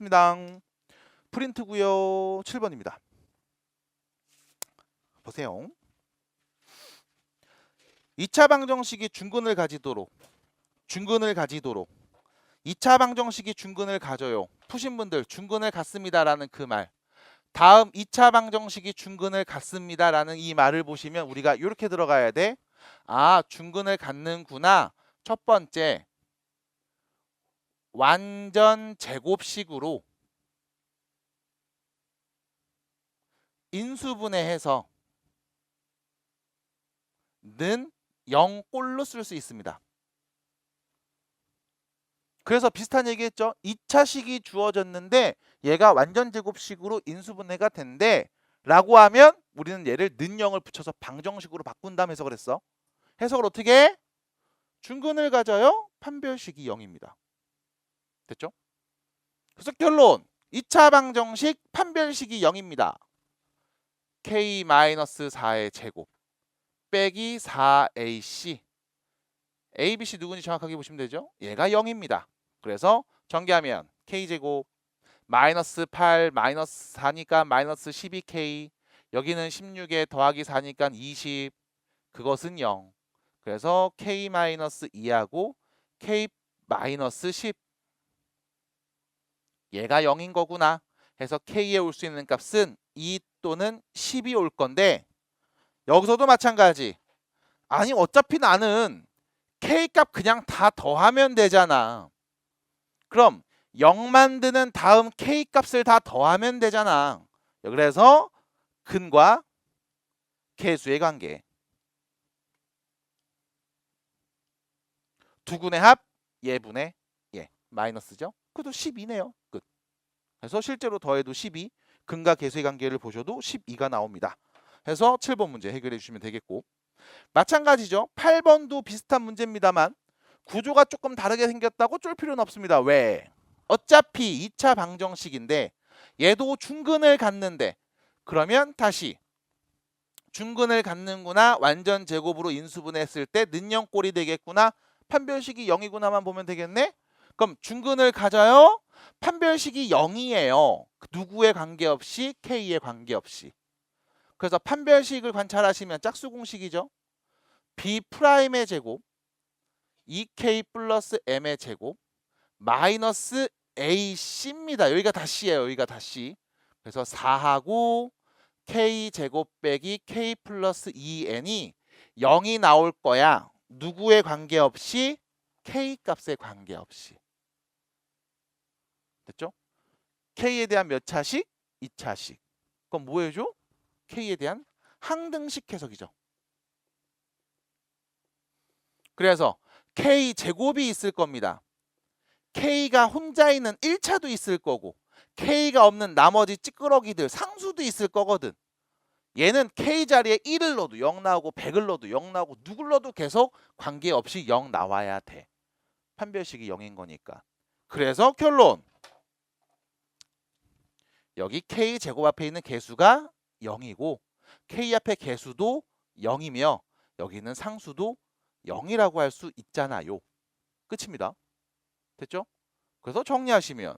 입니다. 프린트고요. 7번입니다. 보세요. 2차 방정식이 중근을 가지도록 2차 방정식이 중근을 가져요. 푸신 분들 중근을 갖습니다라는 그 말. 다음 2차 방정식이 중근을 갖습니다라는 이 말을 보시면 우리가 이렇게 들어가야 돼. 아, 중근을 갖는구나. 첫 번째, 완전 제곱식으로 인수분해해서 는 0꼴로 쓸 수 있습니다. 그래서 비슷한 얘기 했죠. 2차식이 주어졌는데 얘가 완전 제곱식으로 인수분해가 된대 라고 하면 우리는 얘를 는 0을 붙여서 방정식으로 바꾼 다음 해석을 했어. 해석을 어떻게 해? 중근을 가져요. 판별식이 0입니다. 됐죠? 그래서 결론 2차 방정식 판별식이 0입니다. K-4의 제곱 빼기 4AC A, B, C 누군지 정확하게 보시면 되죠. 얘가 0입니다. 그래서 전개하면 K제곱 마이너스 8 마이너스 4니까 마이너스 12K 여기는 16에 더하기 4니까 20 그것은 0 그래서 K-2하고 K-10 얘가 0인 거구나 해서 K에 올 수 있는 값은 2 또는 10이 올 건데 여기서도 마찬가지 아니 어차피 나는 K값 그냥 다 더하면 되잖아. 그럼 0 만드는 다음 K값을 다 더하면 되잖아. 그래서 근과 개수의 관계. 두 군의 합, 예분의 예. 마이너스죠. 그것도 12네요. 끝. 그래서 실제로 더해도 12, 근과 개수의 관계를 보셔도 12가 나옵니다. 해서 7번 문제 해결해 주시면 되겠고 마찬가지죠. 8번도 비슷한 문제입니다만 구조가 조금 다르게 생겼다고 쫄 필요는 없습니다. 왜? 어차피 2차 방정식인데 얘도 중근을 갖는데 그러면 다시 중근을 갖는구나 완전 제곱으로 인수분해했을 때 는영꼴이 되겠구나 판별식이 0이구나만 보면 되겠네. 그럼 중근을 가져요. 판별식이 0이에요. 누구에 관계없이 K에 관계없이. 그래서 판별식을 관찰하시면 짝수공식이죠. B'의 제곱 2K 플러스 M의 제곱 마이너스 AC입니다. 여기가 다시예요. 여기가 다시. 그래서 4하고 K제곱 빼기 K 플러스 2N이 0이 나올 거야. 누구에 관계없이? K값에 관계없이. 됐죠? K에 대한 몇 차식? 2차식. 그럼 뭐 해줘? K에 대한 항등식 해석이죠. 그래서 K제곱이 있을 겁니다. K가 혼자 있는 1차도 있을 거고 K가 없는 나머지 찌끄러기들 상수도 있을 거거든. 얘는 K 자리에 1을 넣어도 0 나오고 100을 넣어도 0 나오고 누굴 넣어도 계속 관계없이 0 나와야 돼. 판별식이 0인 거니까. 그래서 결론. 여기 K 제곱 앞에 있는 개수가 0이고 K 앞에 개수도 0이며 여기는 상수도 0이라고 할 수 있잖아요. 끝입니다. 됐죠? 그래서 정리하시면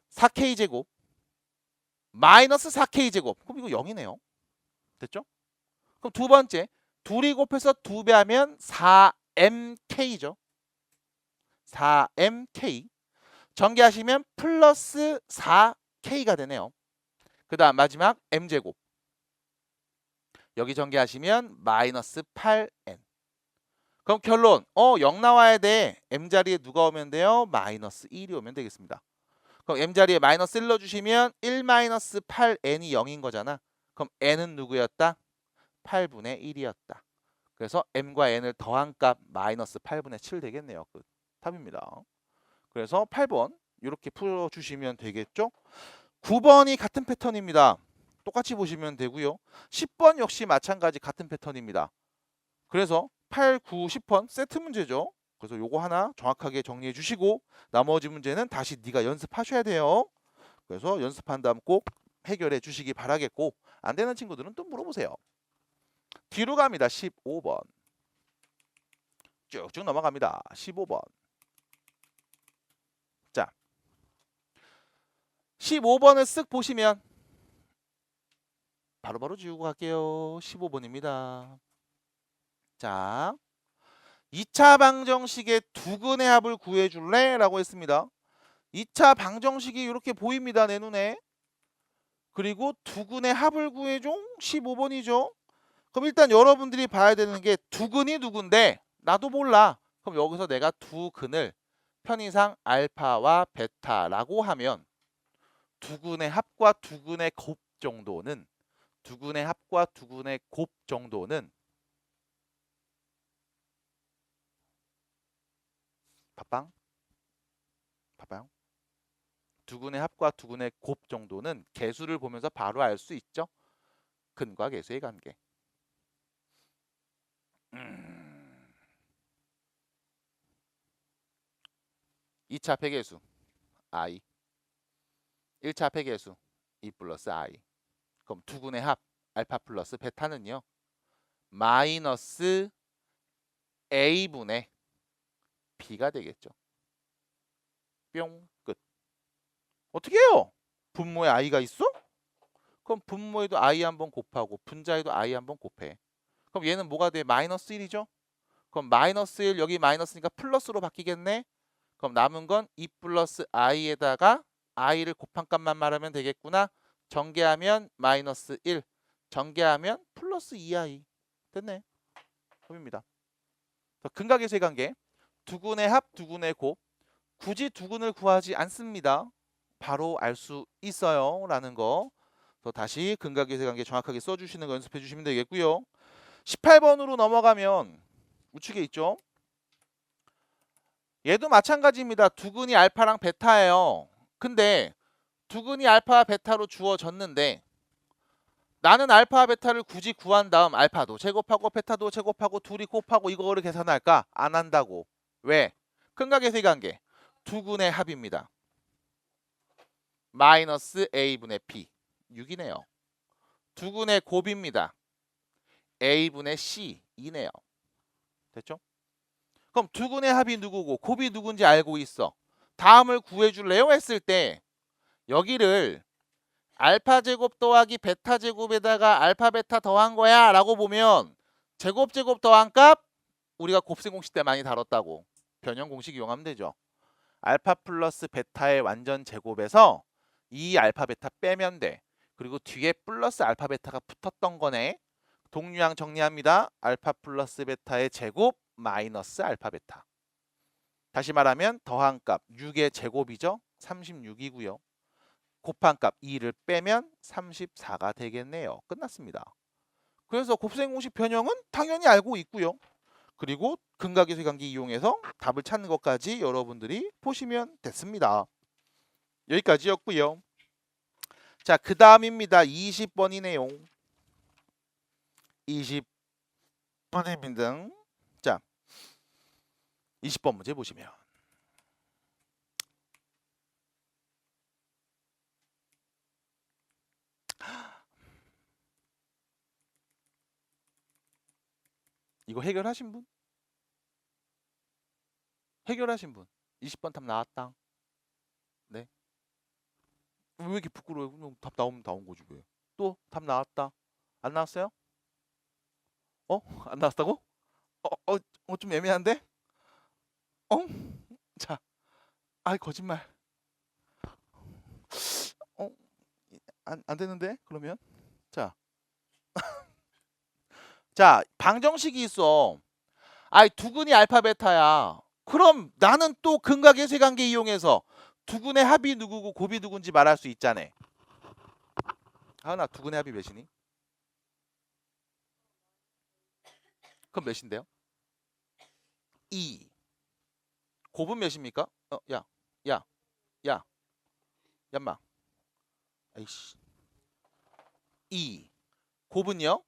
4K 제곱 마이너스 4K 제곱 그럼 이거 0이네요. 됐죠? 그럼 두 번째 둘이 곱해서 2배 하면 4MK죠. 4MK 전개하시면 플러스 4K가 되네요. 그 다음 마지막 M제곱 여기 전개하시면 마이너스 8N 그럼 결론 0 나와야 돼. M자리에 누가 오면 돼요? 마이너스 1이 오면 되겠습니다. 그럼 M자리에 마이너스 1 넣어주시면 1 마이너스 8N이 0인 거잖아. 그럼 N은 누구였다? 8분의 1이었다. 그래서 M과 N을 더한 값 마이너스 8분의 7 되겠네요. 끝. 답입니다. 그래서 8번 이렇게 풀어주시면 되겠죠. 9번이 같은 패턴입니다. 똑같이 보시면 되고요. 10번 역시 마찬가지 같은 패턴입니다. 그래서 8, 9, 10번 세트 문제죠. 그래서 요거 하나 정확하게 정리해 주시고 나머지 문제는 다시 네가 연습하셔야 돼요. 그래서 연습한 다음 꼭 해결해 주시기 바라겠고 안 되는 친구들은 또 물어보세요. 뒤로 갑니다. 15번. 쭉쭉 넘어갑니다. 15번. 자, 15번을 쓱 보시면 바로바로 지우고 갈게요. 15번입니다. 자, 2차 방정식의 두근의 합을 구해줄래? 라고 했습니다. 2차 방정식이 이렇게 보입니다. 내 눈에. 그리고 두근의 합을 구해줘? 15번이죠. 그럼 일단 여러분들이 봐야 되는 게 두근이 누군데 나도 몰라. 그럼 여기서 내가 두근을 편의상 알파와 베타라고 하면 두근의 합과 두근의 곱 정도는 두근의 합과 두근의 곱 정도는 바빵? 바빵? 두근의 합과 두근의 곱 정도는 개수를 보면서 바로 알 수 있죠. 근과 개수의 관계. 2차 폐계수 i 1차 폐계수 2 플러스 i. 그럼 두근의 합 알파 플러스 베타는요. 마이너스 a분의 b가 되겠죠. 뿅 끝. 어떻게 해요? 분모에 i가 있어? 그럼 분모에도 i 한번 곱하고 분자에도 i 한번 곱해. 그럼 얘는 뭐가 돼? 마이너스 1이죠? 그럼 마이너스 1 여기 마이너스니까 플러스로 바뀌겠네? 그럼 남은 건 2 플러스 i에다가 i를 곱한 값만 말하면 되겠구나. 전개하면 마이너스 1, 전개하면 플러스 2i. 됐네. 답입니다. 근각계수의 관계. 두근의 합, 두근의 곱. 굳이 두근을 구하지 않습니다. 바로 알 수 있어요. 라는 거. 다시 근각계수의 관계 정확하게 써주시는 거 연습해 주시면 되겠고요. 18번으로 넘어가면 우측에 있죠. 얘도 마찬가지입니다. 두근이 알파랑 베타예요. 근데 두근이 알파와 베타로 주어졌는데 나는 알파와 베타를 굳이 구한 다음 알파도 제곱하고 베타도 제곱하고 둘이 곱하고 이거를 계산할까? 안 한다고. 왜? 근각계수의 관계. 두근의 합입니다. 마이너스 a분의 p 6이네요. 두근의 곱입니다. a분의 c 2네요. 됐죠? 그럼 두근의 합이 누구고 곱이 누군지 알고 있어. 다음을 구해줄래요? 했을 때 여기를 알파 제곱 더하기 베타 제곱에다가 알파 베타 더한 거야 라고 보면 제곱 제곱 더한 값 우리가 곱셈 공식 때 많이 다뤘다고. 변형 공식 이용하면 되죠. 알파 플러스 베타의 완전 제곱에서 이 알파 베타 빼면 돼. 그리고 뒤에 플러스 알파 베타가 붙었던 거네. 동류항 정리합니다. 알파 플러스 베타의 제곱 마이너스 알파 베타. 다시 말하면 더한 값 6의 제곱이죠. 36이고요. 곱한 값 2를 빼면 34가 되겠네요. 끝났습니다. 그래서 곱셈 공식 변형은 당연히 알고 있고요. 그리고 근각계수의 관계 이용해서 답을 찾는 것까지 여러분들이 보시면 됐습니다. 여기까지였고요. 자, 그 다음입니다. 20번이네요. 20번입니다. 자, 20번 문제 보시면 이거 해결하신 분? 해결하신 분? 20번 답 나왔다. 네. 왜 이렇게 부끄러워요? 그럼 답 나오면 나온 거지 왜? 또 답 나왔다. 안 나왔어요? 어? 안 나왔다고? 좀 애매한데? 어? 자, 거짓말. 어? 안 되는데? 그러면? 자. 자, 방정식이 있어. 두근이 알파 베타야. 그럼 나는 또 근각계수의 관계 이용해서 두근의 합이 누구고 곱이 누군지 말할 수 있잖아. 하은아, 두근의 합이 몇이니? 그럼 몇인데요? 2. 곱은 몇입니까? 야, 얌마. 아이씨. 2. 곱은요?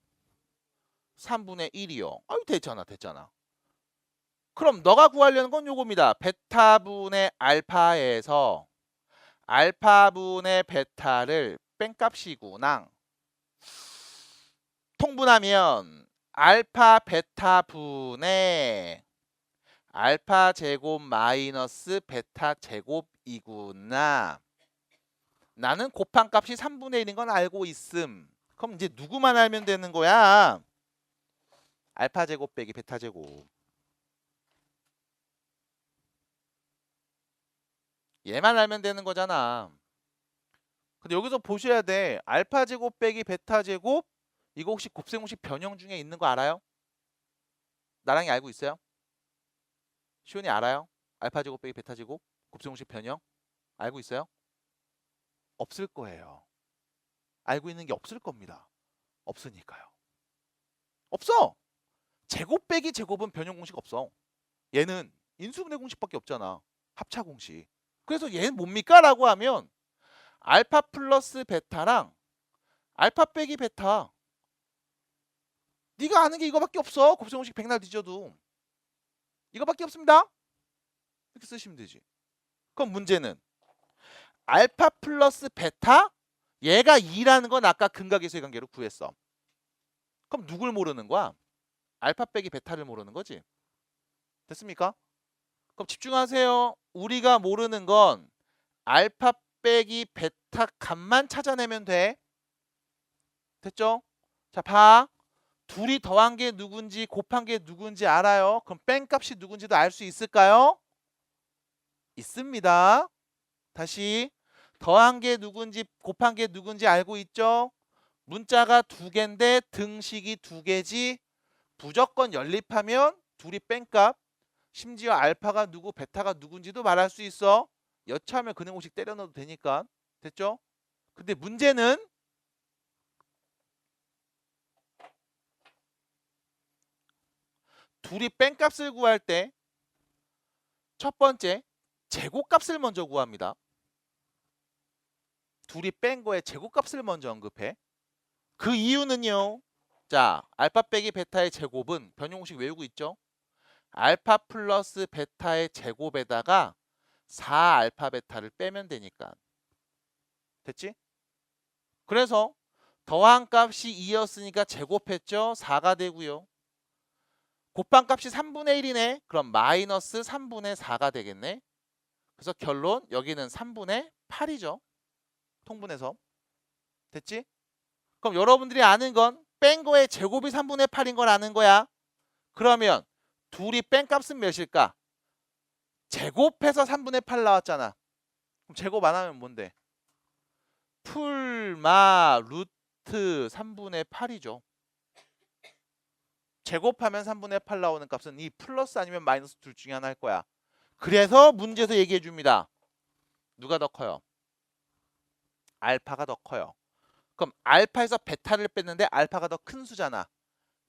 3분의 1이요. 됐잖아. 그럼 너가 구하려는 건 요겁니다. 베타분의 알파에서 알파분의 베타를 뺀값이구나. 통분하면 알파 베타 분의 알파 제곱 마이너스 베타 제곱이구나. 나는 곱한값이 3분의 1인 건 알고 있음. 그럼 이제 누구만 알면 되는 거야? 알파 제곱 빼기 베타 제곱. 얘만 알면 되는 거잖아. 근데 여기서 보셔야 돼. 알파 제곱 빼기 베타 제곱 이거 혹시 곱셈공식 변형 중에 있는 거 알아요? 나랑이 알고 있어요? 시온이 알아요? 알파 제곱 빼기 베타 제곱 곱셈공식 변형 알고 있어요? 없을 거예요. 알고 있는 게 없을 겁니다. 없으니까요. 없어. 제곱 빼기 제곱은 변형 공식 없어. 얘는 인수분해 공식밖에 없잖아. 합차 공식. 그래서 얘는 뭡니까? 라고 하면 알파 플러스 베타랑 알파 빼기 베타. 네가 아는 게 이거밖에 없어. 곱셈 공식 백날 뒤져도. 이거밖에 없습니다. 이렇게 쓰시면 되지. 그럼 문제는 알파 플러스 베타 얘가 2라는 건 아까 근각계수의 관계로 구했어. 그럼 누굴 모르는 거야? 알파 빼기 베타를 모르는 거지. 됐습니까? 그럼 집중하세요. 우리가 모르는 건 알파 빼기 베타 값만 찾아내면 돼. 됐죠? 자, 봐. 둘이 더한 게 누군지 곱한 게 누군지 알아요. 그럼 뺀 값이 누군지도 알 수 있을까요? 있습니다. 다시 더한 게 누군지 곱한 게 누군지 알고 있죠? 문자가 두 개인데 등식이 두 개지. 무조건 연립하면 둘이 뺀 값, 심지어 알파가 누구 베타가 누군지도 말할 수 있어. 여차하면 근해공식 때려 넣어도 되니까. 됐죠? 근데 문제는 둘이 뺀 값을 구할 때 첫 번째 제곱값을 먼저 구합니다. 둘이 뺀 거에 제곱값을 먼저 언급해. 그 이유는요. 자, 알파 빼기 베타의 제곱은 변형공식 외우고 있죠? 알파 플러스 베타의 제곱에다가 4알파 베타를 빼면 되니까. 됐지? 그래서 더한 값이 2였으니까 제곱했죠? 4가 되고요. 곱한 값이 3분의 1이네. 그럼 마이너스 3분의 4가 되겠네. 그래서 결론 여기는 3분의 8이죠. 통분해서. 됐지? 그럼 여러분들이 아는 건 뺀 거의 제곱이 3분의 8인 걸 아는 거야. 그러면 둘이 뺀 값은 몇일까? 제곱해서 3분의 8 나왔잖아. 그럼 제곱 안 하면 뭔데? 풀마 루트 3분의 8이죠. 제곱하면 3분의 8 나오는 값은 이 플러스 아니면 마이너스 둘 중에 하나일 거야. 그래서 문제에서 얘기해 줍니다. 누가 더 커요? 알파가 더 커요. 그럼 알파에서 베타를 뺐는데 알파가 더 큰 수잖아.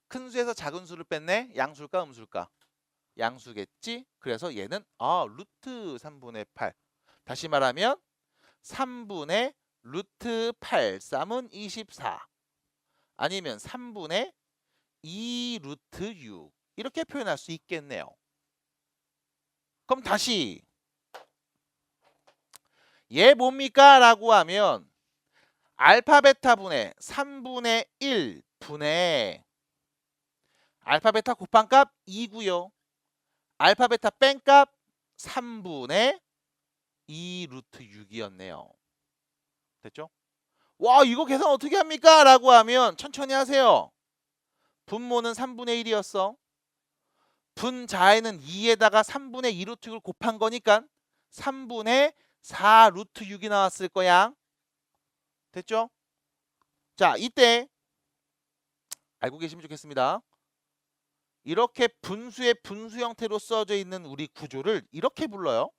큰 수에서 작은 수를 뺐네. 양수일까 음수일까? 양수겠지? 그래서 얘는 루트 3분의 8. 다시 말하면 3분의 루트 8 쌈은 24. 아니면 3분의 2 루트 6. 이렇게 표현할 수 있겠네요. 그럼 다시 얘 뭡니까? 라고 하면 알파 베타 분의 3분의 1 분의 알파 베타 곱한 값 2고요. 알파 베타 뺀 값 3분의 2 루트 6이었네요. 됐죠? 와, 이거 계산 어떻게 합니까? 라고 하면 천천히 하세요. 분모는 3분의 1이었어. 분자에는 2에다가 3분의 2 루트 6을 곱한 거니까 3분의 4 루트 6이 나왔을 거야. 됐죠? 자, 이때 알고 계시면 좋겠습니다. 이렇게 분수의 분수 형태로 써져 있는 우리 구조를 이렇게 불러요.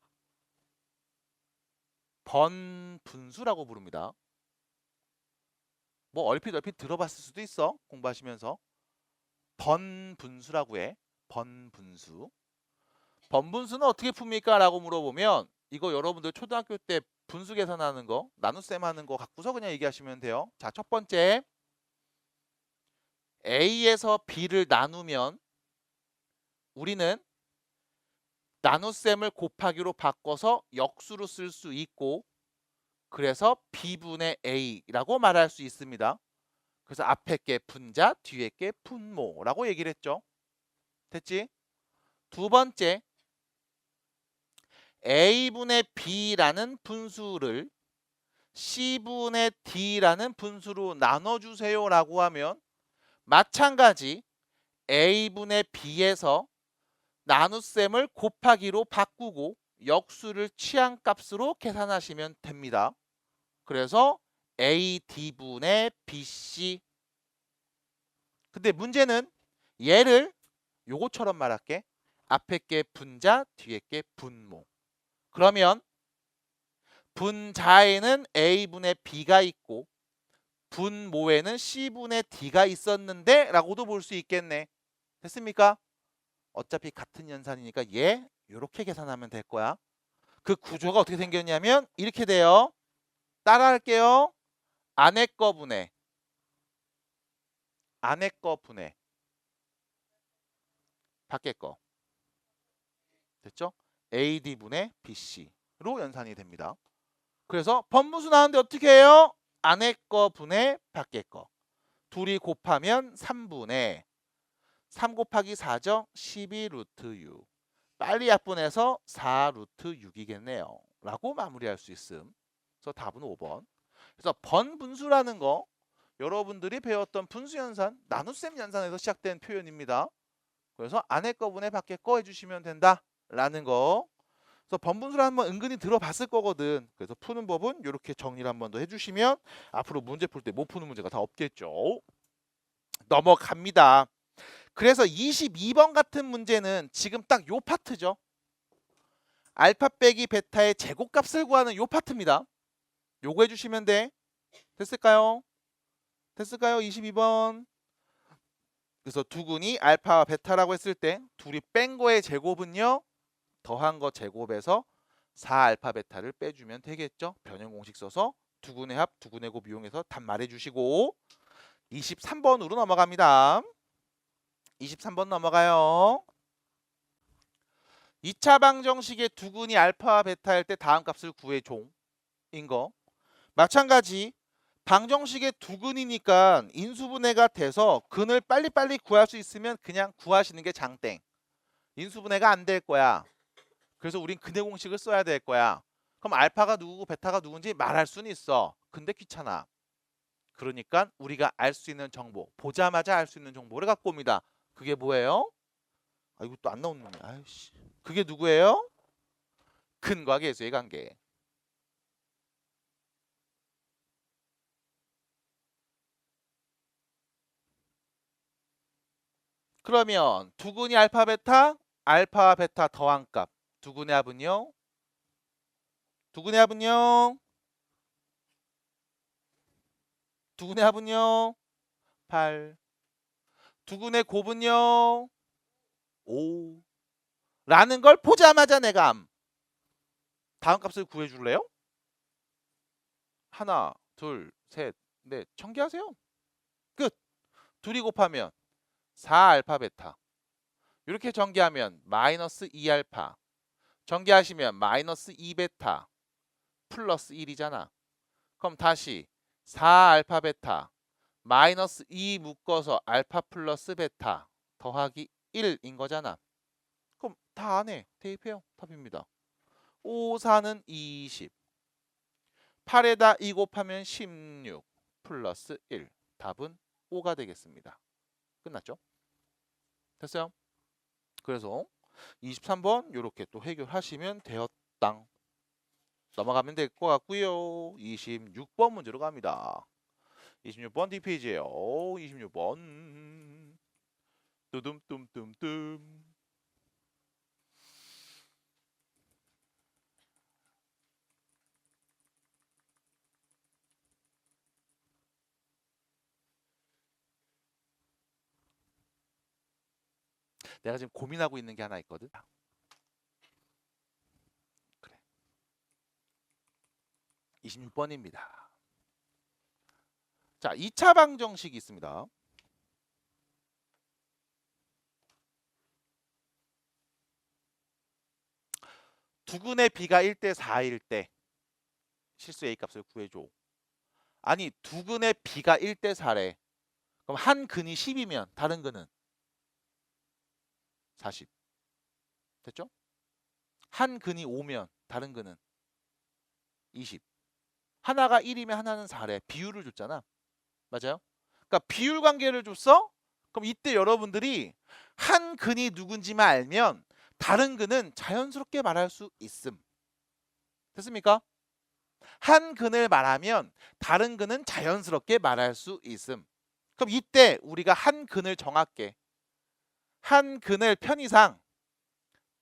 번분수라고 부릅니다. 뭐 얼핏 들어봤을 수도 있어. 공부하시면서. 번분수라고 해. 번분수. 번분수는 어떻게 풉니까? 라고 물어보면 이거 여러분들 초등학교 때 분수 계산하는 거, 나눗셈 하는 거 갖고서 그냥 얘기하시면 돼요. 자, 첫 번째 A에서 B를 나누면 우리는 나눗셈을 곱하기로 바꿔서 역수로 쓸 수 있고 그래서 B분의 A라고 말할 수 있습니다. 그래서 앞에 게 분자, 뒤에 게 분모라고 얘기를 했죠. 됐지? 두 번째 A분의 B라는 분수를 C분의 D라는 분수로 나눠주세요 라고 하면 마찬가지 A분의 B에서 나눗셈을 곱하기로 바꾸고 역수를 취향값으로 계산하시면 됩니다. 그래서 AD분의 BC. 근데 문제는 얘를 요거처럼 말할게. 앞에 게 분자, 뒤에 게 분모. 그러면 분자에는 A분의 B가 있고 분모에는 C분의 D가 있었는데 라고도 볼 수 있겠네. 됐습니까? 어차피 같은 연산이니까 얘 요렇게 계산하면 될 거야. 그 구조가 어떻게 생겼냐면 이렇게 돼요. 따라할게요. 안에 거 분해 밖에 거 됐죠? AD분의 BC로 연산이 됩니다. 그래서 번분수 나왔는데 어떻게 해요? 안에 거 분의 밖에 거 둘이 곱하면 3분의 3 곱하기 4죠? 12 루트 6 빨리 약분해서 4 루트 6이겠네요 라고 마무리할 수 있음. 그래서 답은 5번. 그래서 번분수라는 거 여러분들이 배웠던 분수연산, 나눗셈 연산에서 시작된 표현입니다. 그래서 안에 거 분의 밖에 거 해주시면 된다라는 거. 그래서 번분수를 한번 은근히 들어봤을 거거든. 그래서 푸는 법은 이렇게 정리를 한번 더 해주시면 앞으로 문제 풀 때 못 푸는 문제가 다 없겠죠. 넘어갑니다. 그래서 22번 같은 문제는 지금 딱 요 파트죠. 알파 빼기 베타의 제곱값을 구하는 요 파트입니다. 요거 해주시면 돼. 됐을까요? 22번. 그래서 두근이 알파와 베타라고 했을 때 둘이 뺀 거의 제곱은요. 더한 거 제곱에서 4알파 베타를 빼주면 되겠죠. 변형 공식 써서 두근의 합, 두근의 곱 이용해서 답 말해주시고 23번으로 넘어갑니다. 23번 넘어가요. 2차 방정식의 두근이 알파와 베타일 때 다음 값을 구해줘인 거. 마찬가지 방정식의 두근이니까 인수분해가 돼서 근을 빨리빨리 구할 수 있으면 그냥 구하시는 게 장땡. 인수분해가 안 될 거야. 그래서 우린 근의 공식을 써야 될 거야. 그럼 알파가 누구고 베타가 누군지 말할 수는 있어. 근데 귀찮아. 그러니까 우리가 알 수 있는 정보, 보자마자 알 수 있는 정보를 갖고 옵니다. 그게 뭐예요? 아, 이거 또 안 나오는 놈이야. 아이씨. 그게 누구예요? 근과 계수의 관계. 그러면 두근이 알파 알파와 베타 더한 값. 두근의 합은요? 8. 두근의 곱은요? 5. 라는 걸 보자마자 내가 다음 값을 구해줄래요? 하나, 둘, 셋, 넷. 전개하세요. 끝. 둘이 곱하면 4알파 베타. 이렇게 전개하면 마이너스 2알파. 전개하시면 마이너스 2베타 플러스 1이잖아. 그럼 다시 4알파 베타 마이너스 2 묶어서 알파 플러스 베타 더하기 1인 거잖아. 그럼 다 안에 대입해요. 답입니다. 5, 4는 20. 8에다 2 곱하면 16 플러스 1. 답은 5가 되겠습니다. 끝났죠? 됐어요? 그래서 23번 이렇게 또 해결하시면 되었당. 넘어가면 될 것 같고요. 26번 문제로 갑니다. 26번 뒷페이지에요. 26번 뚜둠뚜둠뚜둠. 내가 지금 고민하고 있는 게 하나 있거든. 그래. 26번입니다. 자, 2차 방정식이 있습니다. 두근의 B가 1대 4일 때 실수 A값을 구해줘. 아니, 두근의 B가 1대 4래. 그럼 한 근이 10이면 다른 근은 40. 됐죠? 한 근이 5면 다른 근은 20. 하나가 1이면 하나는 4래. 비율을 줬잖아. 맞아요? 그러니까 비율 관계를 줬어? 그럼 이때 여러분들이 한 근이 누군지만 알면 다른 근은 자연스럽게 말할 수 있음. 됐습니까? 한 근을 말하면 다른 근은 자연스럽게 말할 수 있음. 그럼 이때 우리가 한 근을 정할게. 한 근을 편의상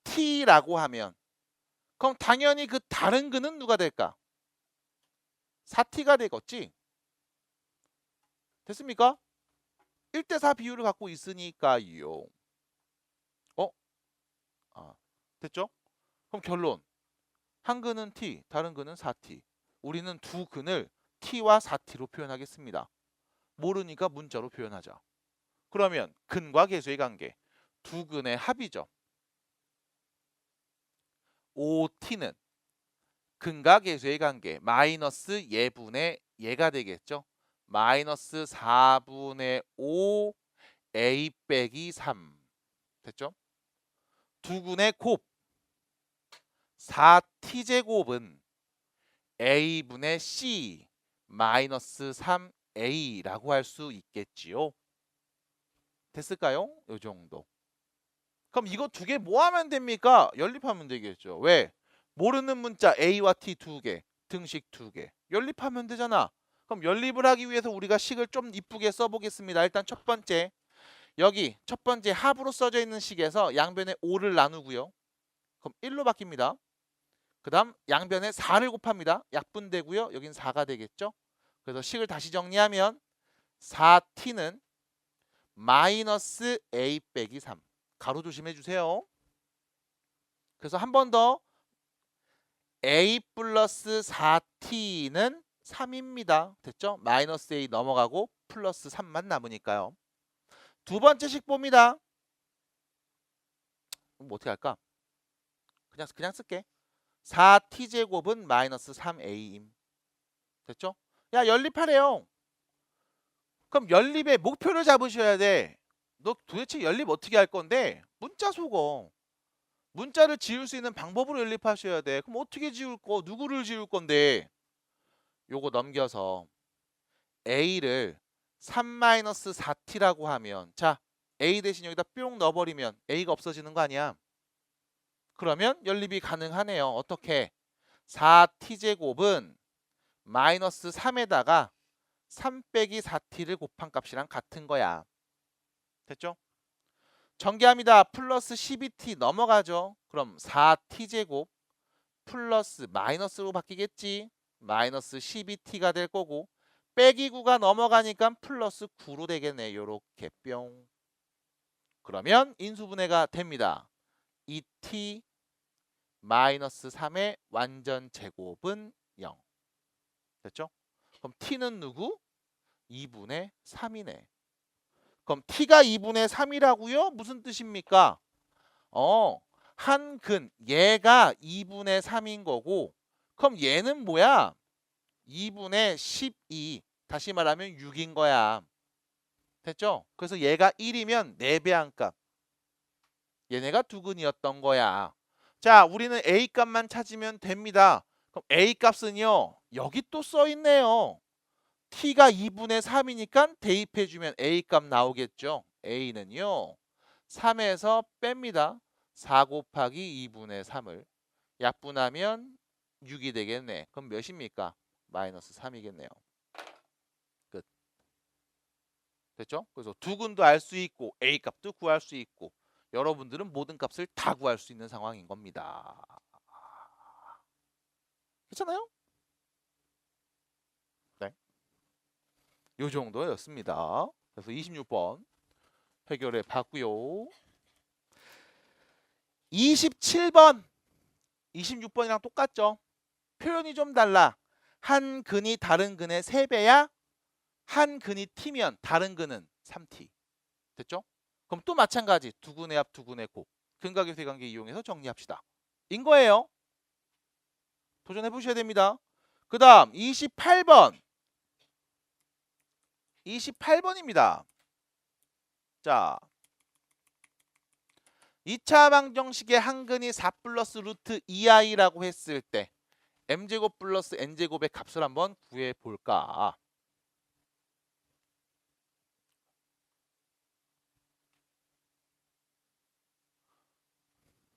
T라고 하면 그럼 당연히 그 다른 근은 누가 될까? 4T가 되겠지. 됐습니까? 1대4 비율을 갖고 있으니까요. 됐죠? 그럼 결론. 한 근은 T, 다른 근은 4T. 우리는 두 근을 T와 4T로 표현하겠습니다. 모르니까 문자로 표현하자. 그러면 근과 계수의 관계. 두 근의 합이죠. 5T는 근과 계수의 관계 마이너스 예분의 예가 되겠죠. 마이너스 4분의 5 A 빼기 3. 됐죠? 두 근의 곱 4T제곱은 A분의 C 마이너스 3A라고 할 수 있겠지요. 됐을까요? 요 정도. 그럼 이거 두 개 뭐 하면 됩니까? 연립하면 되겠죠. 왜? 모르는 문자 A와 T 두 개, 등식 두 개. 연립하면 되잖아. 그럼 연립을 하기 위해서 우리가 식을 좀 이쁘게 써보겠습니다. 일단 첫 번째. 여기 첫 번째 합으로 써져 있는 식에서 양변에 5를 나누고요. 그럼 1로 바뀝니다. 그 다음 양변에 4를 곱합니다. 약분되고요. 여긴 4가 되겠죠. 그래서 식을 다시 정리하면 4t는 마이너스 a 빼기 3. 가로 조심해 주세요. 그래서 한 번 더 a 플러스 4t는 3입니다. 됐죠? 마이너스 a 넘어가고 플러스 3만 남으니까요. 두 번째 식 봅니다. 뭐 어떻게 할까? 그냥 쓸게. 4t제곱은 마이너스 3a임. 됐죠? 야 연립하래요. 그럼 연립의 목표를 잡으셔야 돼. 너 도대체 연립 어떻게 할 건데? 문자 속어. 문자를 지울 수 있는 방법으로 연립하셔야 돼. 그럼 어떻게 지울 거? 누구를 지울 건데? 요거 넘겨서 A를 3-4t라고 하면 자 A 대신 여기다 뿅 넣어버리면 A가 없어지는 거 아니야? 그러면 연립이 가능하네요. 어떻게? 4t제곱은 마이너스 3에다가 3 빼기 4t를 곱한 값이랑 같은 거야. 됐죠? 전개합니다. 플러스 12t 넘어가죠. 그럼 4t제곱 플러스 마이너스로 바뀌겠지. 마이너스 12t가 될 거고 빼기 9가 넘어가니까 플러스 9로 되겠네. 요렇게 뿅. 그러면 인수분해가 됩니다. 2t 마이너스 3의 완전 제곱은 0. 됐죠? 그럼 t는 누구? 2분의 3이네. 그럼 t가 2분의 3이라고요? 무슨 뜻입니까? 한 근 얘가 2분의 3인 거고 그럼 얘는 뭐야? 2분의 12 다시 말하면 6인 거야. 됐죠? 그래서 얘가 1이면 4배한 값. 얘네가 두 근이었던 거야. 자, 우리는 A 값만 찾으면 됩니다. 그럼 A 값은요. 여기 또 써 있네요. t가 2분의 3이니까 대입해주면 A 값 나오겠죠. A는요. 3에서 뺍니다. 4 곱하기 2분의 3을 약분하면 6이 되겠네. 그럼 몇입니까? 마이너스 3이겠네요. 끝. 됐죠? 그래서 두 근도 알 수 있고 A 값도 구할 수 있고 여러분들은 모든 값을 다 구할 수 있는 상황인 겁니다. 괜찮아요? 네. 요 정도였습니다. 그래서 26번 해결해 봤고요. 27번 26번이랑 똑같죠? 표현이 좀 달라. 한 근이 다른 근의 3배야? 한 근이 t면 다른 근은 3t. 됐죠? 그럼 또 마찬가지. 두 근의 합, 두 근의 곱. 근과 계수의 관계 이용해서 정리합시다. 인 거예요. 도전해 보셔야 됩니다. 그 다음 28번. 28번입니다. 자, 2차 방정식의 한 근이 4 플러스 루트 2i라고 했을 때 m제곱 플러스 n제곱의 값을 한번 구해볼까?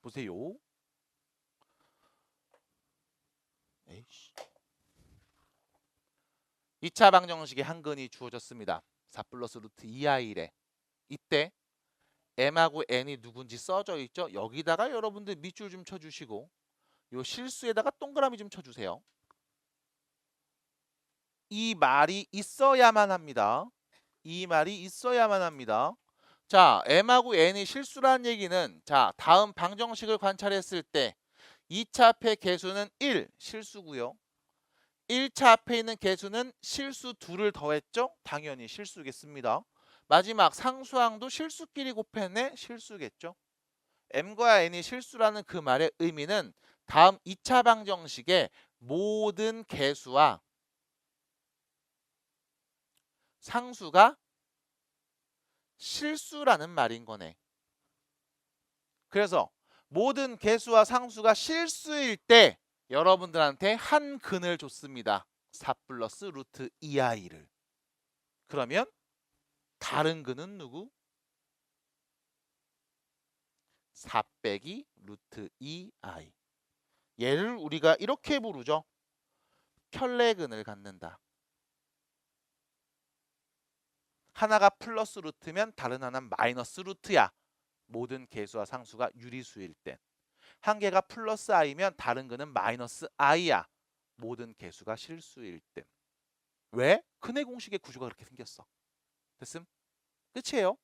보세요. 에이씨. 2차 방정식의 한근이 주어졌습니다. 4 플러스 루트 2i래. 이때 m하고 n이 누군지 써져 있죠? 여기다가 여러분들 밑줄 좀 쳐주시고 요 실수에다가 동그라미 좀 쳐주세요. 이 말이 있어야만 합니다. 이 말이 있어야만 합니다. 자, m하고 n이 실수라는 얘기는 자, 다음 방정식을 관찰했을 때 2차 앞에 개수는 1 실수고요. 1차 앞에 있는 개수는 실수 2를 더했죠? 당연히 실수겠습니다. 마지막 상수항도 실수끼리 곱했네? 실수겠죠? m과 n이 실수라는 그 말의 의미는 다음 2차 방정식의 모든 개수와 상수가 실수라는 말인 거네. 그래서 모든 개수와 상수가 실수일 때 여러분들한테 한 근을 줬습니다. 4 플러스 루트 2i를. 그러면 다른 근은 누구? 4 빼기 루트 2i. 얘를 우리가 이렇게 부르죠. 켤레근을 갖는다. 하나가 플러스 루트면 다른 하나는 마이너스 루트야. 모든 개수와 상수가 유리수일 땐. 한 개가 플러스 i면 다른 근은 마이너스 i야. 모든 개수가 실수일 땐. 왜? 근해 공식의 구조가 그렇게 생겼어. 됐음? 끝이에요.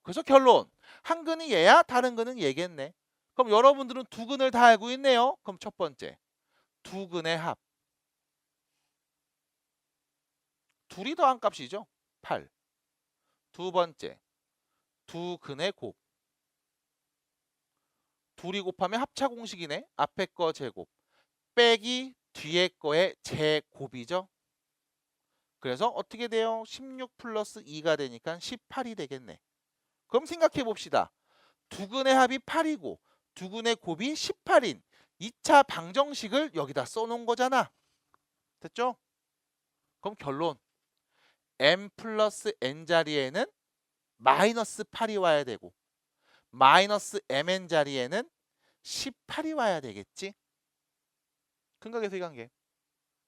그래서 결론. 한 근이 얘야, 다른 근은 얘겠네. 그럼 여러분들은 두 근을 다 알고 있네요. 그럼 첫 번째. 두 근의 합. 둘이 더한 값이죠. 8. 두 번째. 두 근의 곱. 둘이 곱하면 합차 공식이네. 앞에 거 제곱. 빼기 뒤에 거의 제곱이죠. 그래서 어떻게 돼요? 16 플러스 2가 되니까 18이 되겠네. 그럼 생각해 봅시다. 두 근의 합이 8이고 두 근의 곱이 18인 2차 방정식을 여기다 써놓은 거잖아. 됐죠? 그럼 결론. m 플러스 n 자리에는 마이너스 8이 와야 되고 마이너스 mn 자리에는 18이 와야 되겠지? 근각에서의 관계.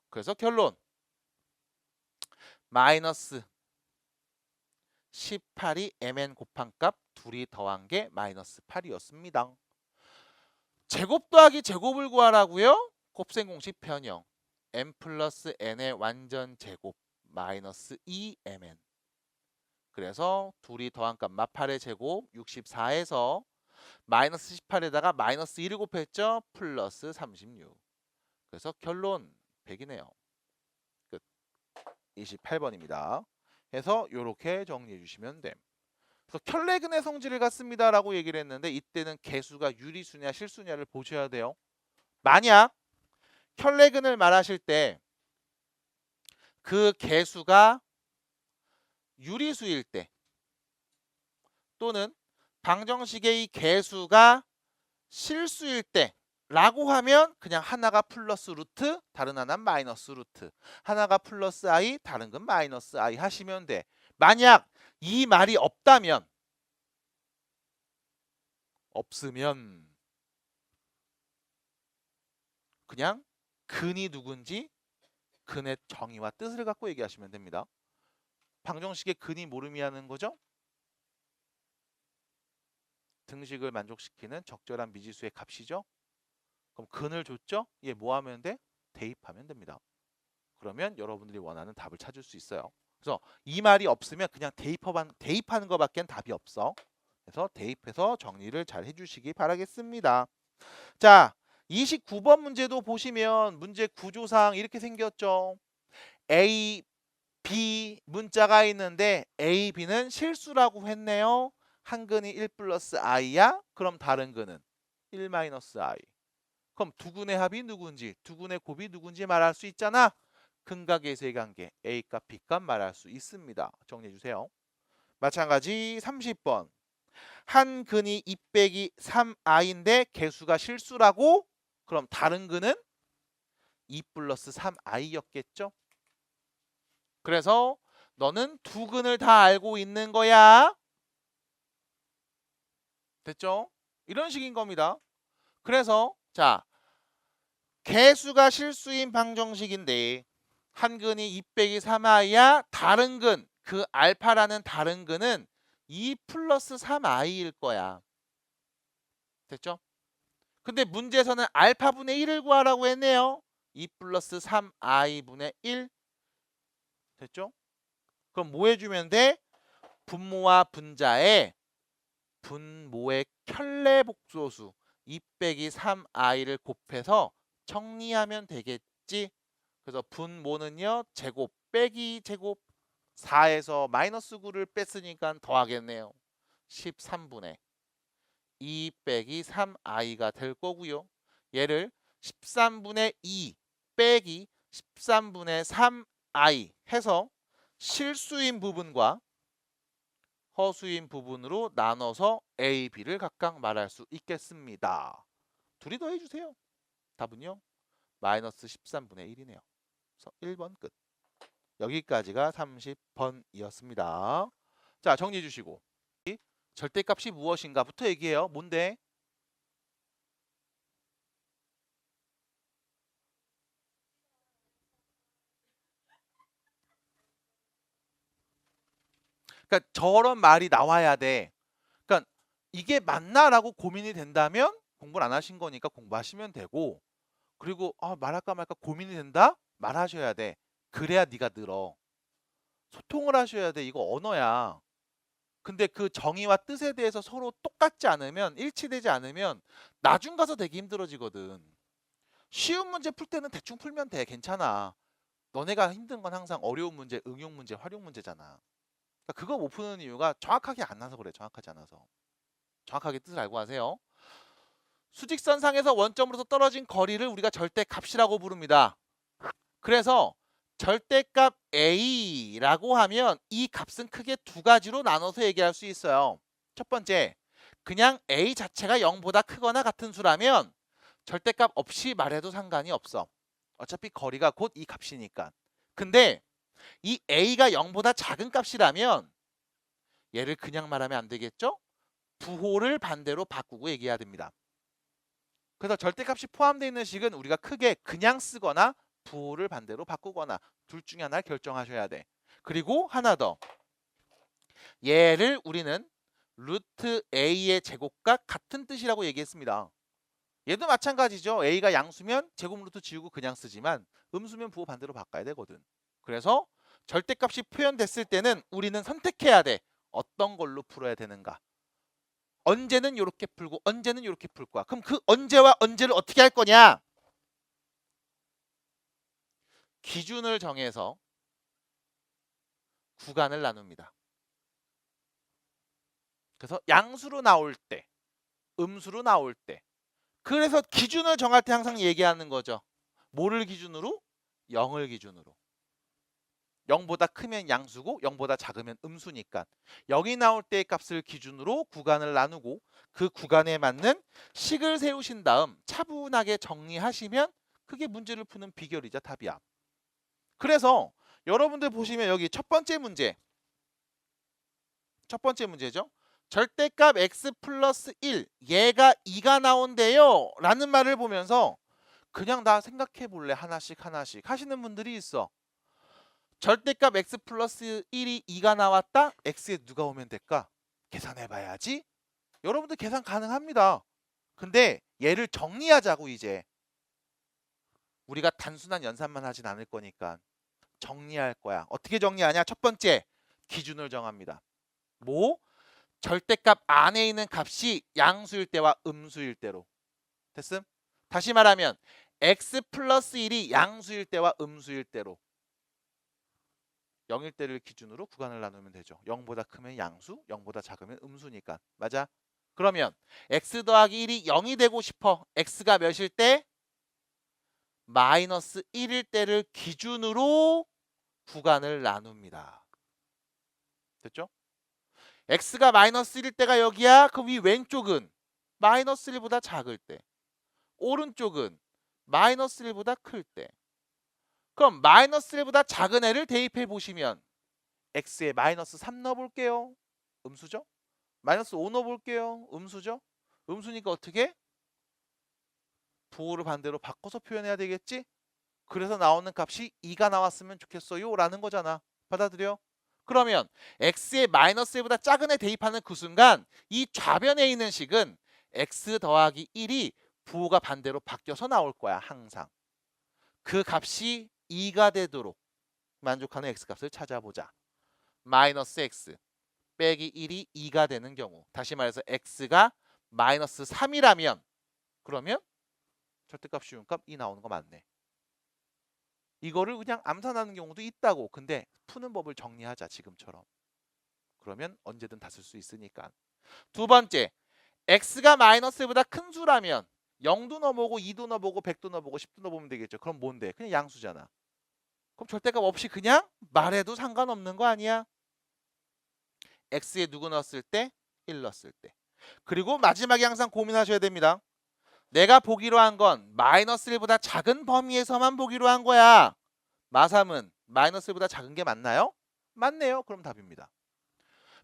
그래서 결론. 마이너스 18이 mn 곱한 값 둘이 더한 게 마이너스 8이었습니다. 제곱 더하기 제곱을 구하라고요? 곱셈 공식 변형. m 플러스 n의 완전 제곱 마이너스 2mn. 그래서 둘이 더한 값 마팔의 제곱 64에서 마이너스 18에다가 마이너스 1을 곱했죠? 플러스 36. 그래서 결론 100이네요. 끝. 28번입니다. 해서 이렇게 정리해 주시면 됨. 그래서 켤레근의 성질을 갖습니다라고 얘기를 했는데 이때는 개수가 유리수냐 실수냐를 보셔야 돼요. 만약 켤레근을 말하실 때 그 개수가 유리수일 때 또는 방정식의 이 개수가 실수일 때 라고 하면 그냥 하나가 플러스 루트 다른 하나는 마이너스 루트 하나가 플러스 i 다른 건 마이너스 i 하시면 돼. 만약 이 말이 없으면 그냥 근이 누군지 근의 정의와 뜻을 갖고 얘기하시면 됩니다. 방정식의 근이 뭘 의미하는 거죠? 등식을 만족시키는 적절한 미지수의 값이죠. 그럼 근을 줬죠? 얘 뭐 하면 돼? 대입하면 됩니다. 그러면 여러분들이 원하는 답을 찾을 수 있어요. 그래서 이 말이 없으면 그냥 대입하는 것밖엔 답이 없어. 그래서 대입해서 정리를 잘 해주시기 바라겠습니다. 자, 29번 문제도 보시면 문제 구조상 이렇게 생겼죠. A, B 문자가 있는데 A, B는 실수라고 했네요. 한 근이 1 플러스 i야? 그럼 다른 근은 1 마이너스 i. 그럼 두 근의 합이 누군지, 두 근의 곱이 누군지 말할 수 있잖아. 근각에서의 관계 A값, B값 말할 수 있습니다. 정리해 주세요. 마찬가지 30번. 한 근이 2 빼기 3i인데 개수가 실수라고? 그럼 다른 근은 2 플러스 3i였겠죠? 그래서 너는 두 근을 다 알고 있는 거야. 됐죠? 이런 식인 겁니다. 그래서 자, 개수가 실수인 방정식인데 한 근이 2 빼기 3i야. 다른 근, 그 알파라는 다른 근은 2 플러스 3i일 거야. 됐죠? 근데 문제에서는 알파분의 1을 구하라고 했네요. 2 플러스 3i분의 1. 됐죠? 그럼 뭐 해주면 돼? 분모와 분자의 분모의 켤레 복소수 2 빼기 3i를 곱해서 정리하면 되겠지. 그래서 분모는요. 제곱 빼기 제곱 4에서 마이너스 9를 뺐으니까 더하겠네요. 13분의 2 빼기 3i가 될 거고요. 얘를 13분의 2 빼기 13분의 3i 해서 실수인 부분과 허수인 부분으로 나눠서 A, B를 각각 말할 수 있겠습니다. 둘이 더해주세요. 답은요. 마이너스 13분의 1이네요. 그래서 1번 끝. 여기까지가 30번이었습니다. 자, 정리해 주시고. 절대값이 무엇인가부터 얘기해요. 뭔데? 그러니까 저런 말이 나와야 돼. 그러니까 이게 맞나라고 고민이 된다면 공부를 안 하신 거니까 공부하시면 되고, 그리고 말할까 말까 고민이 된다? 말하셔야 돼. 그래야 네가 늘어. 소통을 하셔야 돼. 이거 언어야. 근데 그 정의와 뜻에 대해서 서로 똑같지 않으면, 일치되지 않으면 나중 가서 되게 힘들어지거든. 쉬운 문제 풀 때는 대충 풀면 돼. 괜찮아. 너네가 힘든 건 항상 어려운 문제, 응용 문제, 활용 문제잖아. 그러니까 그거 못 푸는 이유가 정확하게 안 나서 그래. 정확하지 않아서. 정확하게 뜻을 알고 하세요. 수직선상에서 원점으로서 떨어진 거리를 우리가 절대값이라고 부릅니다. 그래서 절대값 A라고 하면 이 값은 크게 두 가지로 나눠서 얘기할 수 있어요. 첫 번째, 그냥 A 자체가 0보다 크거나 같은 수라면 절대값 없이 말해도 상관이 없어. 어차피 거리가 곧 이 값이니까. 근데 이 A가 0보다 작은 값이라면 얘를 그냥 말하면 안 되겠죠? 부호를 반대로 바꾸고 얘기해야 됩니다. 그래서 절대값이 포함되어 있는 식은 우리가 크게 그냥 쓰거나 부호를 반대로 바꾸거나 둘 중에 하나를 결정하셔야 돼. 그리고 하나 더. 얘를 우리는 루트 a의 제곱과 같은 뜻이라고 얘기했습니다. 얘도 마찬가지죠. a가 양수면 제곱 루트 지우고 그냥 쓰지만 음수면 부호 반대로 바꿔야 되거든. 그래서 절대값이 표현됐을 때는 우리는 선택해야 돼. 어떤 걸로 풀어야 되는가. 언제는 이렇게 풀고 언제는 이렇게 풀 거야. 그럼 그 언제와 언제를 어떻게 할 거냐? 기준을 정해서 구간을 나눕니다. 그래서 양수로 나올 때, 음수로 나올 때. 그래서 기준을 정할 때 항상 얘기하는 거죠. 뭐를 기준으로? 0을 기준으로. 0보다 크면 양수고 0보다 작으면 음수니까 0이 나올 때의 값을 기준으로 구간을 나누고 그 구간에 맞는 식을 세우신 다음 차분하게 정리하시면 그게 문제를 푸는 비결이자 답이야. 그래서 여러분들 보시면 여기 첫 번째 문제죠. 절대값 x 플러스 1 얘가 2가 나온대요 라는 말을 보면서 그냥 나 생각해 볼래 하나씩 하시는 분들이 있어. 절대값 x 플러스 1이 2가 나왔다? x에 누가 오면 될까? 계산해 봐야지. 여러분들 계산 가능합니다. 근데 얘를 정리하자고. 이제 우리가 단순한 연산만 하진 않을 거니까 정리할 거야. 어떻게 정리하냐? 첫 번째, 기준을 정합니다. 뭐? 절대값 안에 있는 값이 양수일 때와 음수일 때로. 됐음? 다시 말하면 x 플러스 1이 양수일 때와 음수일 때로. 0일 때를 기준으로 구간을 나누면 되죠. 0보다 크면 양수, 0보다 작으면 음수니까. 맞아? 그러면 x 더하기 1이 0이 되고 싶어. x가 몇일 때? 마이너스 1일 때를 기준으로 구간을 나눕니다. 됐죠? x가 마이너스 1일 때가 여기야. 그럼 이 왼쪽은 마이너스 1보다 작을 때. 오른쪽은 마이너스 1보다 클 때. 그럼 마이너스 1보다 작은 애를 대입해 보시면 x에 마이너스 3 넣어볼게요. 음수죠? 마이너스 5 넣어볼게요. 음수죠? 음수니까 어떻게? 부호를 반대로 바꿔서 표현해야 되겠지? 그래서 나오는 값이 2가 나왔으면 좋겠어요 라는 거잖아. 받아들여? 그러면 x에 마이너스 1보다 작은 애 대입하는 그 순간 이 좌변에 있는 식은 x 더하기 1이 부호가 반대로 바뀌어서 나올 거야. 항상. 그 값이 2가 되도록 만족하는 x값을 찾아보자. 마이너스 x 빼기 1이 2가 되는 경우, 다시 말해서 x가 마이너스 3이라면 그러면 절대값 쉬운 값 2 나오는 거 맞네. 이거를 그냥 암산하는 경우도 있다고. 근데 푸는 법을 정리하자. 지금처럼. 그러면 언제든 다 쓸 수 있으니까. 두 번째, x가 마이너스 1보다 큰 수라면 0도 넣어보고 2도 넣어보고 100도 넣어보고 10도 넣어보면 되겠죠. 그럼 뭔데? 그냥 양수잖아. 그럼 절대값 없이 그냥 말해도 상관없는 거 아니야? x에 누구 넣었을 때? 1 넣었을 때. 그리고 마지막에 항상 고민하셔야 됩니다. 내가 보기로 한 건 마이너스 1보다 작은 범위에서만 보기로 한 거야. 마3은 마이너스 1보다 작은 게 맞나요? 맞네요. 그럼 답입니다.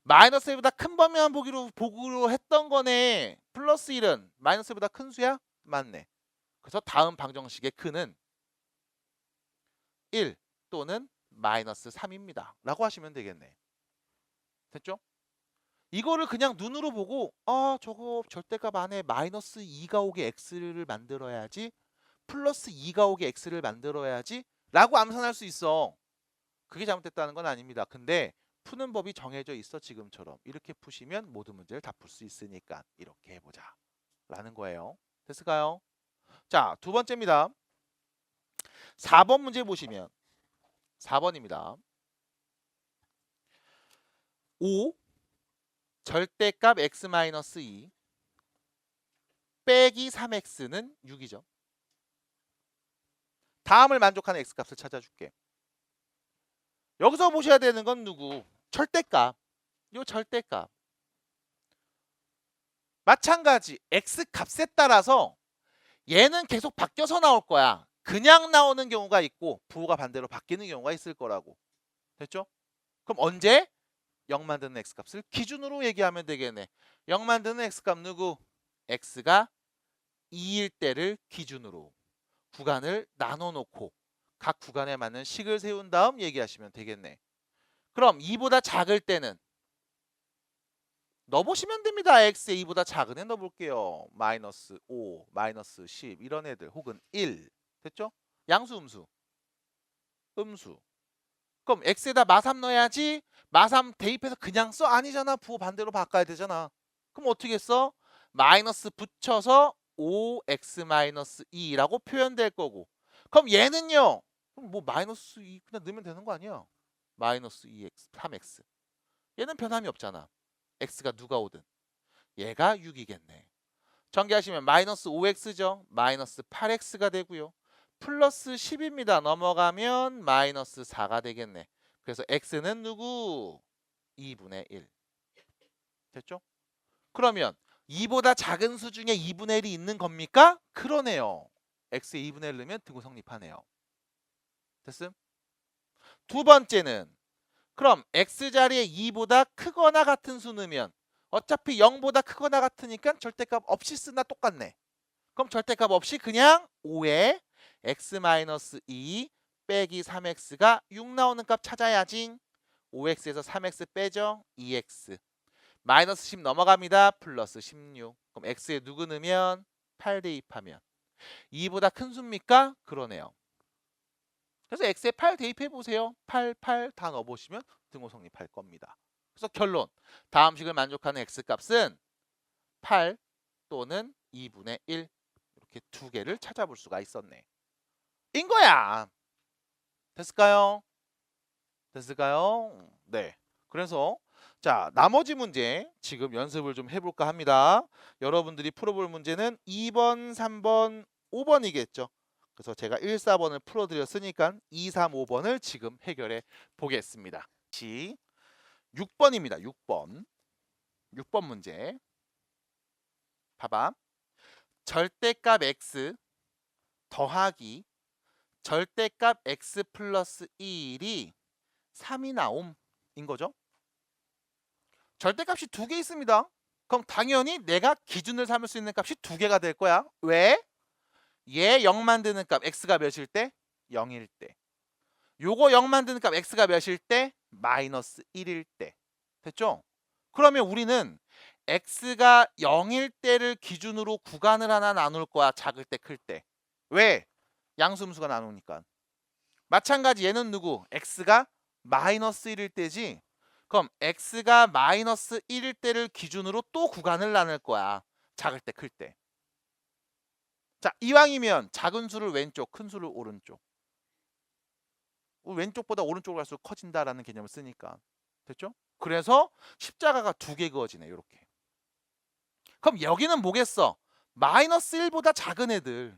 마이너스 1보다 큰 범위만 보기로 했던 거네. 플러스 1은 마이너스 1보다 큰 수야? 맞네. 그래서 다음 방정식의 근은 1 또는 마이너스 3입니다. 라고 하시면 되겠네. 됐죠? 이거를 그냥 눈으로 보고 저거 절대값 안에 마이너스 2가 오게 x를 만들어야지, 플러스 2가 오게 x를 만들어야지 라고 암산할 수 있어. 그게 잘못됐다는 건 아닙니다. 근데 푸는 법이 정해져 있어. 지금처럼 이렇게 푸시면 모든 문제를 다 풀 수 있으니까 이렇게 해보자 라는 거예요. 됐을까요? 자, 두 번째입니다. 4번 문제 보시면 4번입니다. 5 절대값 x-2 빼기 3x는 6이죠. 다음을 만족하는 x값을 찾아줄게. 여기서 보셔야 되는 건 누구? 절대값. 요 절대값. 마찬가지 x값에 따라서 얘는 계속 바뀌어서 나올 거야. 그냥 나오는 경우가 있고 부호가 반대로 바뀌는 경우가 있을 거라고. 됐죠? 그럼 언제? 0 만드는 x값을 기준으로 얘기하면 되겠네. 0 만드는 x값 누구? x가 2일 때를 기준으로 구간을 나눠놓고 각 구간에 맞는 식을 세운 다음 얘기하시면 되겠네. 그럼 2보다 작을 때는 넣어보시면 됩니다. x에 2보다 작은 애 넣어볼게요. 마이너스 5, 마이너스 10 이런 애들 혹은 1. 됐죠? 양수, 음수? 음수. 그럼 x에다 마3 넣어야지. 마3 대입해서 그냥 써? 아니잖아. 부호 반대로 바꿔야 되잖아. 그럼 어떻게 써? 마이너스 붙여서 5x-2라고 표현될 거고. 그럼 얘는요? 그럼 뭐 마이너스 2 그냥 넣으면 되는 거 아니야? 마이너스 2x, 3x. 얘는 변함이 없잖아. x가 누가 오든. 얘가 6이겠네. 전개하시면 마이너스 5x죠. 마이너스 8x가 되고요. 플러스 10입니다. 넘어가면 마이너스 4가 되겠네. 그래서 x는 누구? 2분의 1. 됐죠? 그러면 2보다 작은 수 중에 2분의 1이 있는 겁니까? 그러네요. x에 2분의 1 넣으면 등호 성립하네요. 됐음? 두 번째는 그럼 x자리에 2보다 크거나 같은 수 넣으면 어차피 0보다 크거나 같으니까 절대값 없이 쓰나 똑같네. 그럼 절대값 없이 그냥 5에 x-2 빼기 3x가 6 나오는 값 찾아야지. 5x에서 3x 빼죠. 2x. 마이너스 10 넘어갑니다. 플러스 16. 그럼 x에 누구 넣으면 8 대입하면 2보다 큰 수입니까? 그러네요. 그래서 x에 8 대입해 보세요. 8, 8 다 넣어보시면 등호 성립할 겁니다. 그래서 결론. 다음 식을 만족하는 x값은 8 또는 2분의 1 이렇게 두 개를 찾아볼 수가 있었네. 인 거야. 됐을까요? 됐을까요? 네. 그래서 자, 나머지 문제 지금 연습을 좀 해볼까 합니다. 여러분들이 풀어볼 문제는 2번, 3번, 5번이겠죠. 그래서 제가 1, 4번을 풀어드렸으니까 2, 3, 5번을 지금 해결해 보겠습니다. 6번입니다. 6번. 6번 문제. 봐봐. 절대값 x 더하기 절대값 x 플러스 1이 3이 나옴인 거죠. 절대값이 두 개 있습니다. 그럼 당연히 내가 기준을 삼을 수 있는 값이 두 개가 될 거야. 왜? 얘 0 만드는 값 x가 몇일 때? 0일 때. 요거 0 만드는 값 x가 몇일 때? 마이너스 1일 때. 됐죠? 그러면 우리는 x가 0일 때를 기준으로 구간을 하나 나눌 거야. 작을 때, 클 때. 왜? 양수음수가 나누니까. 마찬가지 얘는 누구? x가 마이너스 1일 때지. 그럼 x가 마이너스 1일 때를 기준으로 또 구간을 나눌 거야. 작을 때, 클 때. 자, 이왕이면 작은 수를 왼쪽, 큰 수를 오른쪽. 왼쪽보다 오른쪽으로 갈수록 커진다라는 개념을 쓰니까. 됐죠? 그래서 십자가가 두 개 그어지네. 이렇게. 그럼 여기는 뭐겠어? 마이너스 1보다 작은 애들.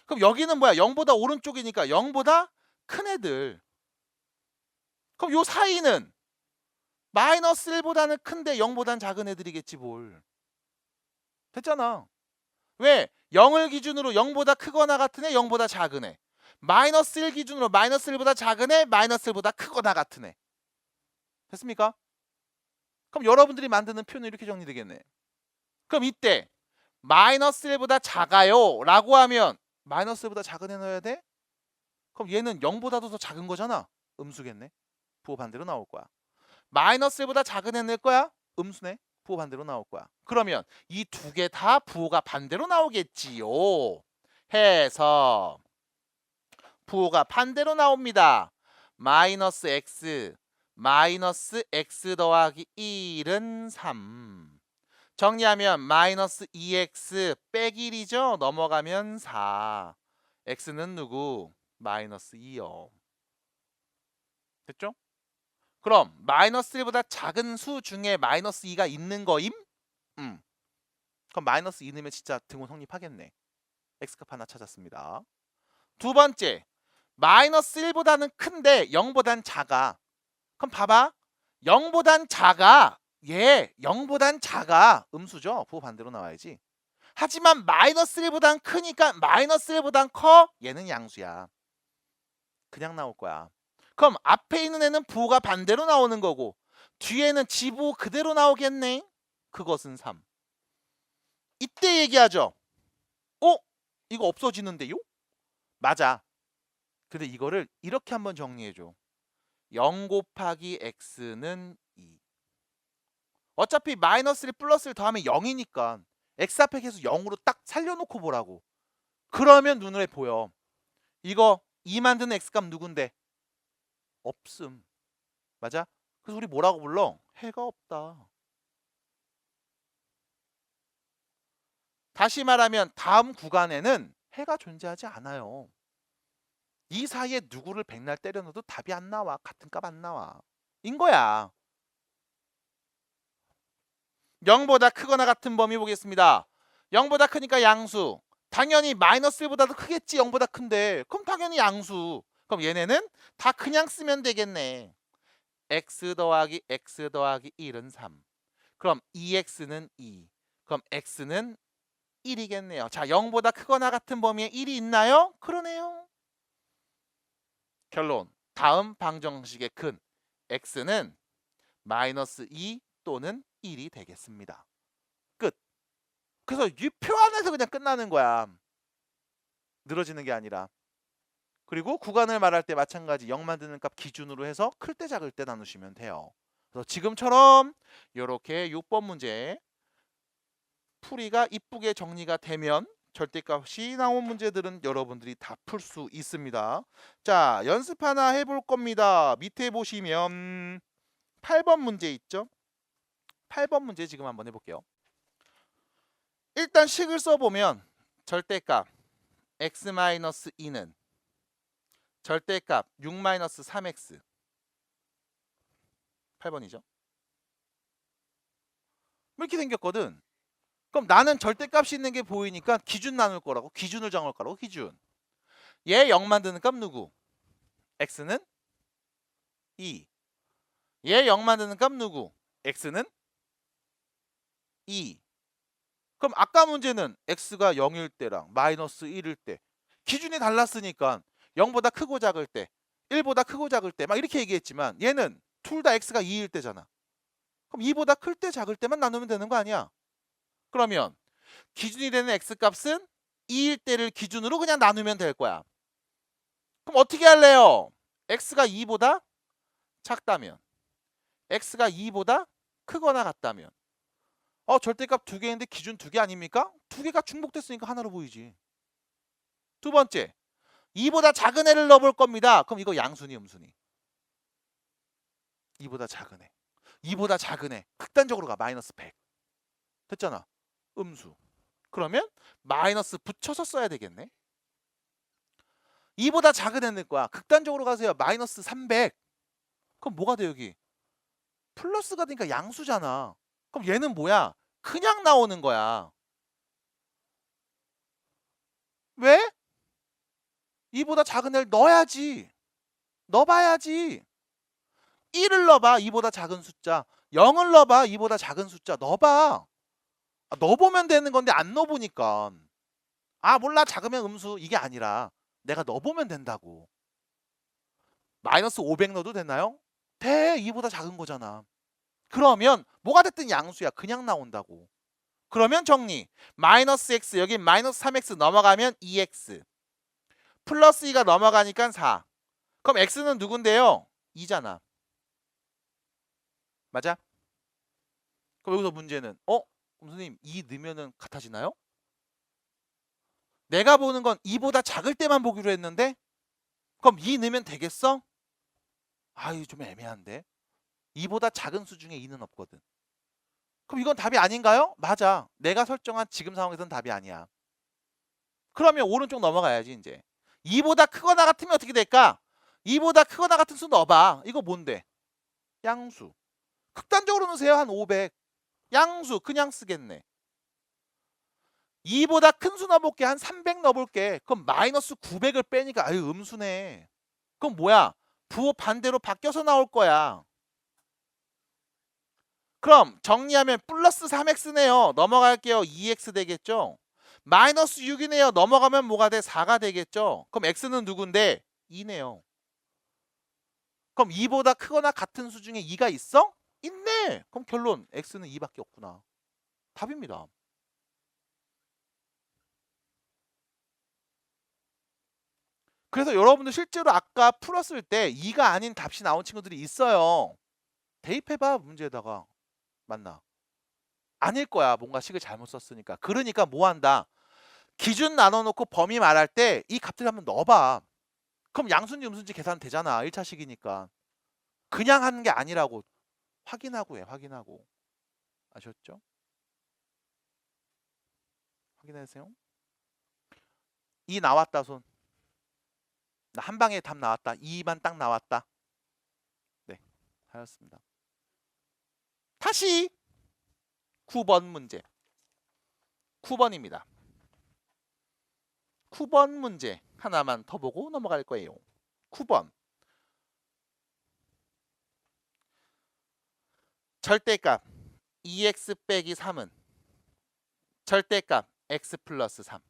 그럼 여기는 뭐야? 0보다 오른쪽이니까 0보다 큰 애들. 그럼 요 사이는 마이너스 1보다는 큰데 0보다는 작은 애들이겠지 뭘. 됐잖아. 왜? 0을 기준으로 0보다 크거나 같은 애, 0보다 작은 애. 마이너스 1 기준으로 마이너스 1보다 작은 애, 마이너스 1보다 크거나 같은 애. 됐습니까? 그럼 여러분들이 만드는 표현은 이렇게 정리되겠네. 그럼 이때 마이너스 1보다 작아요 라고 하면 마이너스 1보다 작은 애 넣어야 돼? 그럼 얘는 0보다도 더 작은 거잖아. 음수겠네. 부호 반대로 나올 거야. 마이너스 1보다 작은 애 넣을 거야? 음수네. 부호 반대로 나올 거야. 그러면 이 두 개 다 부호가 반대로 나오겠지요. 해서 부호가 반대로 나옵니다. 마이너스 x 더하기 1은 3. 정리하면 마이너스 2x 빼기 1이죠. 넘어가면 4. x는 누구? 마이너스 2요. 됐죠? 그럼 마이너스 1보다 작은 수 중에 마이너스 2가 있는 거임? 그럼 마이너스 2 넣으면 진짜 등호 성립하겠네. x값 하나 찾았습니다. 두 번째, 마이너스 1보다는 큰데 0보단 작아. 그럼 봐봐. 0보단 작아. 얘 0보단 작아. 음수죠. 부호 반대로 나와야지. 하지만 마이너스 1보단 크니까 마이너스 1보단 커. 얘는 양수야. 그냥 나올 거야. 그럼 앞에 있는 애는 부호가 반대로 나오는 거고 뒤에는 지부호 그대로 나오겠네. 그것은 3. 이때 얘기하죠. 이거 없어지는데요? 맞아. 근데 이거를 이렇게 한번 정리해줘. 0 곱하기 x는 2. 어차피 마이너스 1 플러스 1 더하면 0이니까 x 앞에 계속 0으로 딱 살려놓고 보라고. 그러면 눈에 보여. 이거 2 만드는 x값 누군데? 없음. 맞아? 그래서 우리 뭐라고 불러? 해가 없다. 다시 말하면 다음 구간에는 해가 존재하지 않아요. 이 사이에 누구를 백날 때려 넣어도 답이 안 나와. 같은 값 안 나와. 인 거야. 0보다 크거나 같은 범위 보겠습니다. 0보다 크니까 양수. 당연히 마이너스 1보다도 크겠지. 0보다 큰데. 그럼 당연히 양수. 그럼 얘네는 다 그냥 쓰면 되겠네. x 더하기 1은 3. 그럼 2x는 2. 그럼 x는 1이겠네요. 자, 0보다 크거나 같은 범위에 1이 있나요? 그러네요. 결론. 다음 방정식의 근 x는 마이너스 2 또는 1이 되겠습니다. 끝. 그래서 이 표 안에서 그냥 끝나는 거야. 늘어지는 게 아니라. 그리고 구간을 말할 때 마찬가지 0 만드는 값 기준으로 해서 클 때 작을 때 나누시면 돼요. 그래서 지금처럼 이렇게 6번 문제 풀이가 이쁘게 정리가 되면 절대값이 나온 문제들은 여러분들이 다 풀 수 있습니다. 자, 연습 하나 해볼 겁니다. 밑에 보시면 8번 문제 있죠? 8번 문제 지금 한번 해볼게요. 일단 식을 써보면 절대값 x-2는 절대값 6-3x 8번이죠. 이렇게 생겼거든. 그럼 나는 절대값이 있는 게 보이니까 기준 나눌 거라고. 기준을 정할 거라고. 기준. 얘 0 만드는 값 누구? x는 2. 얘 0 만드는 값 누구? x는 2. 그럼 아까 문제는 x가 0일 때랑 마이너스 1일 때 기준이 달랐으니까 0보다 크고 작을 때 1보다 크고 작을 때 막 이렇게 얘기했지만 얘는 둘 다 x가 2일 때잖아. 그럼 2보다 클 때 작을 때만 나누면 되는 거 아니야? 그러면 기준이 되는 x값은 2일 때를 기준으로 그냥 나누면 될 거야. 그럼 어떻게 할래요? x가 2보다 작다면 x가 2보다 크거나 같다면 절대값 두 개인데 기준 두 개 아닙니까? 두 개가 중복됐으니까 하나로 보이지. 두 번째 2보다 작은 애를 넣어볼 겁니다. 그럼 이거 양수니 음수니? 2보다 작은 애. 2보다 작은 애. 극단적으로 가. 마이너스 100. 됐잖아. 음수. 그러면 마이너스 붙여서 써야 되겠네. 2보다 작은 애일 거야. 극단적으로 가세요. 마이너스 300. 그럼 뭐가 돼 여기? 플러스가 되니까 양수잖아. 그럼 얘는 뭐야? 그냥 나오는 거야. 왜? 2보다 작은 애를 넣어야지. 넣어봐야지. 1을 넣어봐. 2보다 작은 숫자. 0을 넣어봐. 2보다 작은 숫자. 넣어봐. 넣어보면 되는 건데 안 넣어보니까. 몰라. 작으면 음수. 이게 아니라 내가 넣어보면 된다고. 마이너스 500 넣어도 되나요? 돼. 2보다 작은 거잖아. 그러면 뭐가 됐든 양수야. 그냥 나온다고. 그러면 정리. 마이너스 x 여기 마이너스 3x 넘어가면 2x. 플러스 2가 넘어가니까 4. 그럼 x는 누군데요? 2잖아. 맞아? 그럼 여기서 문제는 그럼 선생님 2 넣으면 같아지나요? 내가 보는 건 2보다 작을 때만 보기로 했는데 그럼 2 넣으면 되겠어? 이거 좀 애매한데 2보다 작은 수 중에 2는 없거든. 그럼 이건 답이 아닌가요? 맞아. 내가 설정한 지금 상황에서는 답이 아니야. 그러면 오른쪽 넘어가야지 이제. 2보다 크거나 같으면 어떻게 될까? 2보다 크거나 같은 수 넣어봐. 이거 뭔데? 양수. 극단적으로 넣으세요. 한 500. 양수 그냥 쓰겠네. 2보다 큰 수 넣어볼게. 한 300 넣어볼게. 그럼 마이너스 900을 빼니까 음수네. 그럼 뭐야? 부호 반대로 바뀌어서 나올 거야. 그럼 정리하면 플러스 3x네요. 넘어갈게요. 2x 되겠죠? 마이너스 6이네요. 넘어가면 뭐가 돼? 4가 되겠죠? 그럼 x는 누군데? 2네요. 그럼 2보다 크거나 같은 수 중에 2가 있어? 있네. 그럼 결론 x는 2밖에 없구나. 답입니다. 그래서 여러분들 실제로 아까 풀었을 때 2가 아닌 답이 나온 친구들이 있어요. 대입해봐 문제에다가. 맞나? 아닐 거야. 뭔가 식을 잘못 썼으니까. 그러니까 뭐 한다? 기준 나눠놓고 범위 말할 때 이 값들 한번 넣어봐. 그럼 양수인지 음수인지 계산 되잖아. 1차식이니까. 그냥 하는 게 아니라고. 확인하고 해. 확인하고. 아셨죠? 확인해주세요. 2 나왔다 손. 나 한 방에 답 나왔다. 2만 딱 나왔다. 네. 하였습니다. 다시 9번 문제. 9번입니다. 9번 문제 하나만 더 보고 넘어갈 거예요. 9번. 절대값 2x 빼기 3은 절대값 x 플러스 3.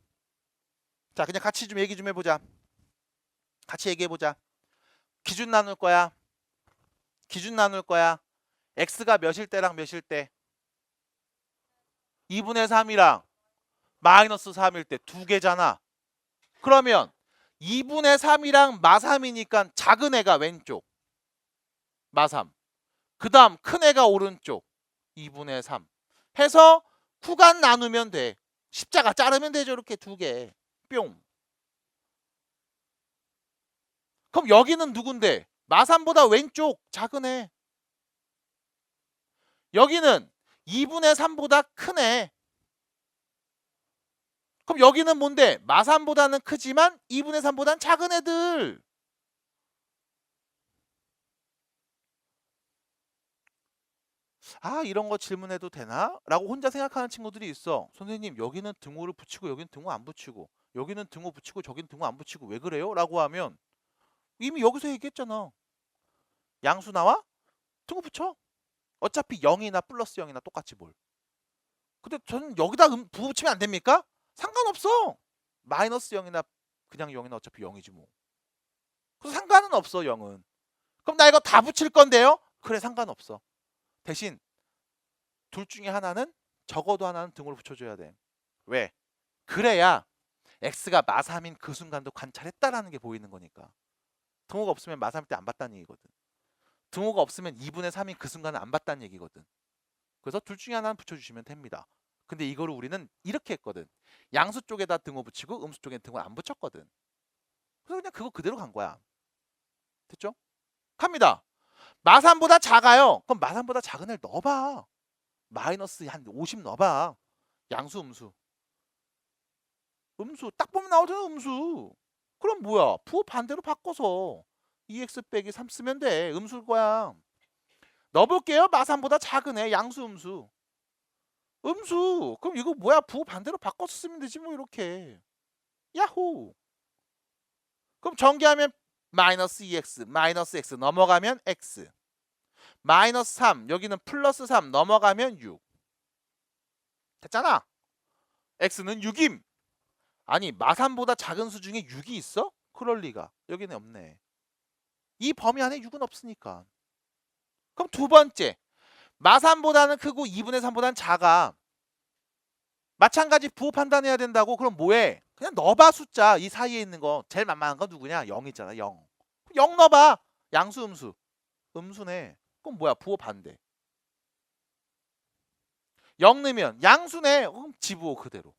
자, 그냥 같이 좀 얘기 좀 해보자. 같이 얘기해보자. 기준 나눌 거야. 기준 나눌 거야. x가 몇일 때랑 몇일 때? 2분의 3이랑 마이너스 3일 때 두 개잖아. 그러면 2분의 3이랑 마3이니까 작은 애가 왼쪽. 마3. 그 다음 큰 애가 오른쪽. 2분의 3. 해서 구간 나누면 돼. 십자가 자르면 되죠. 이렇게 두 개. 뿅. 그럼 여기는 누군데? 마3보다 왼쪽 작은 애. 여기는 2분의 3보다 큰 애. 그럼 여기는 뭔데? 마3보다는 크지만 2분의 3보다는 작은 애들. 이런 거 질문해도 되나? 라고 혼자 생각하는 친구들이 있어. 선생님 여기는 등호를 붙이고 여기는 등호 안 붙이고 여기는 등호 붙이고 저기는 등호 안 붙이고 왜 그래요? 라고 하면 이미 여기서 얘기했잖아. 양수 나와? 등호 붙여. 어차피 0이나 플러스 0이나 똑같이 뭘. 근데 저는 여기다 부호 붙이면 안 됩니까? 상관없어. 마이너스 0이나 그냥 0이나 어차피 0이지 뭐. 그래서 상관은 없어 0은. 그럼 나 이거 다 붙일 건데요? 그래 상관없어. 대신 둘 중에 하나는 적어도 하나는 등으로 붙여줘야 돼. 왜? 그래야 x가 마3인 그 순간도 관찰했다라는 게 보이는 거니까. 등호가 없으면 마3일 때 안 봤다는 얘기거든. 등호가 없으면 2분의 3인 그 순간은 안 봤다는 얘기거든. 그래서 둘 중에 하나는 붙여주시면 됩니다. 근데 이거를 우리는 이렇게 했거든. 양수 쪽에다 등호 붙이고 음수 쪽에 등호 안 붙였거든. 그래서 그냥 그거 그대로 간 거야. 됐죠? 갑니다. 마3보다 작아요. 그럼 마3보다 작은 애를 넣어봐. 마이너스 한 50 넣어봐. 양수 음수. 음수 딱 보면 나오잖아 음수. 그럼 뭐야? 부호 반대로 바꿔서 2x 빼기 3 쓰면 돼. 음수일 거야. 넣어볼게요. 마3보다 작은 애 양수 음수. 음수. 그럼 이거 뭐야? 부호 반대로 바꿔서 쓰면 되지 뭐 이렇게. 야호. 그럼 전개하면 마이너스 2x 마이너스 x 넘어가면 x. 마이너스 3 여기는 플러스 3 넘어가면 6. 됐잖아. x는 6임. 아니 마3보다 작은 수 중에 6이 있어? 그럴 리가. 여기는 없네. 이 범위 안에 6은 없으니까. 그럼 두 번째. 마3보다는 크고 2분의 3보다는 작아. 마찬가지 부호 판단해야 된다고? 그럼 뭐해? 그냥 넣어봐 숫자. 이 사이에 있는 거. 제일 만만한 건 누구냐? 0 있잖아. 0. 0 넣어봐. 양수 음수. 음수네. 그럼 뭐야? 부호 반대. 0 넣으면 양수네. 그럼 지부호 그대로.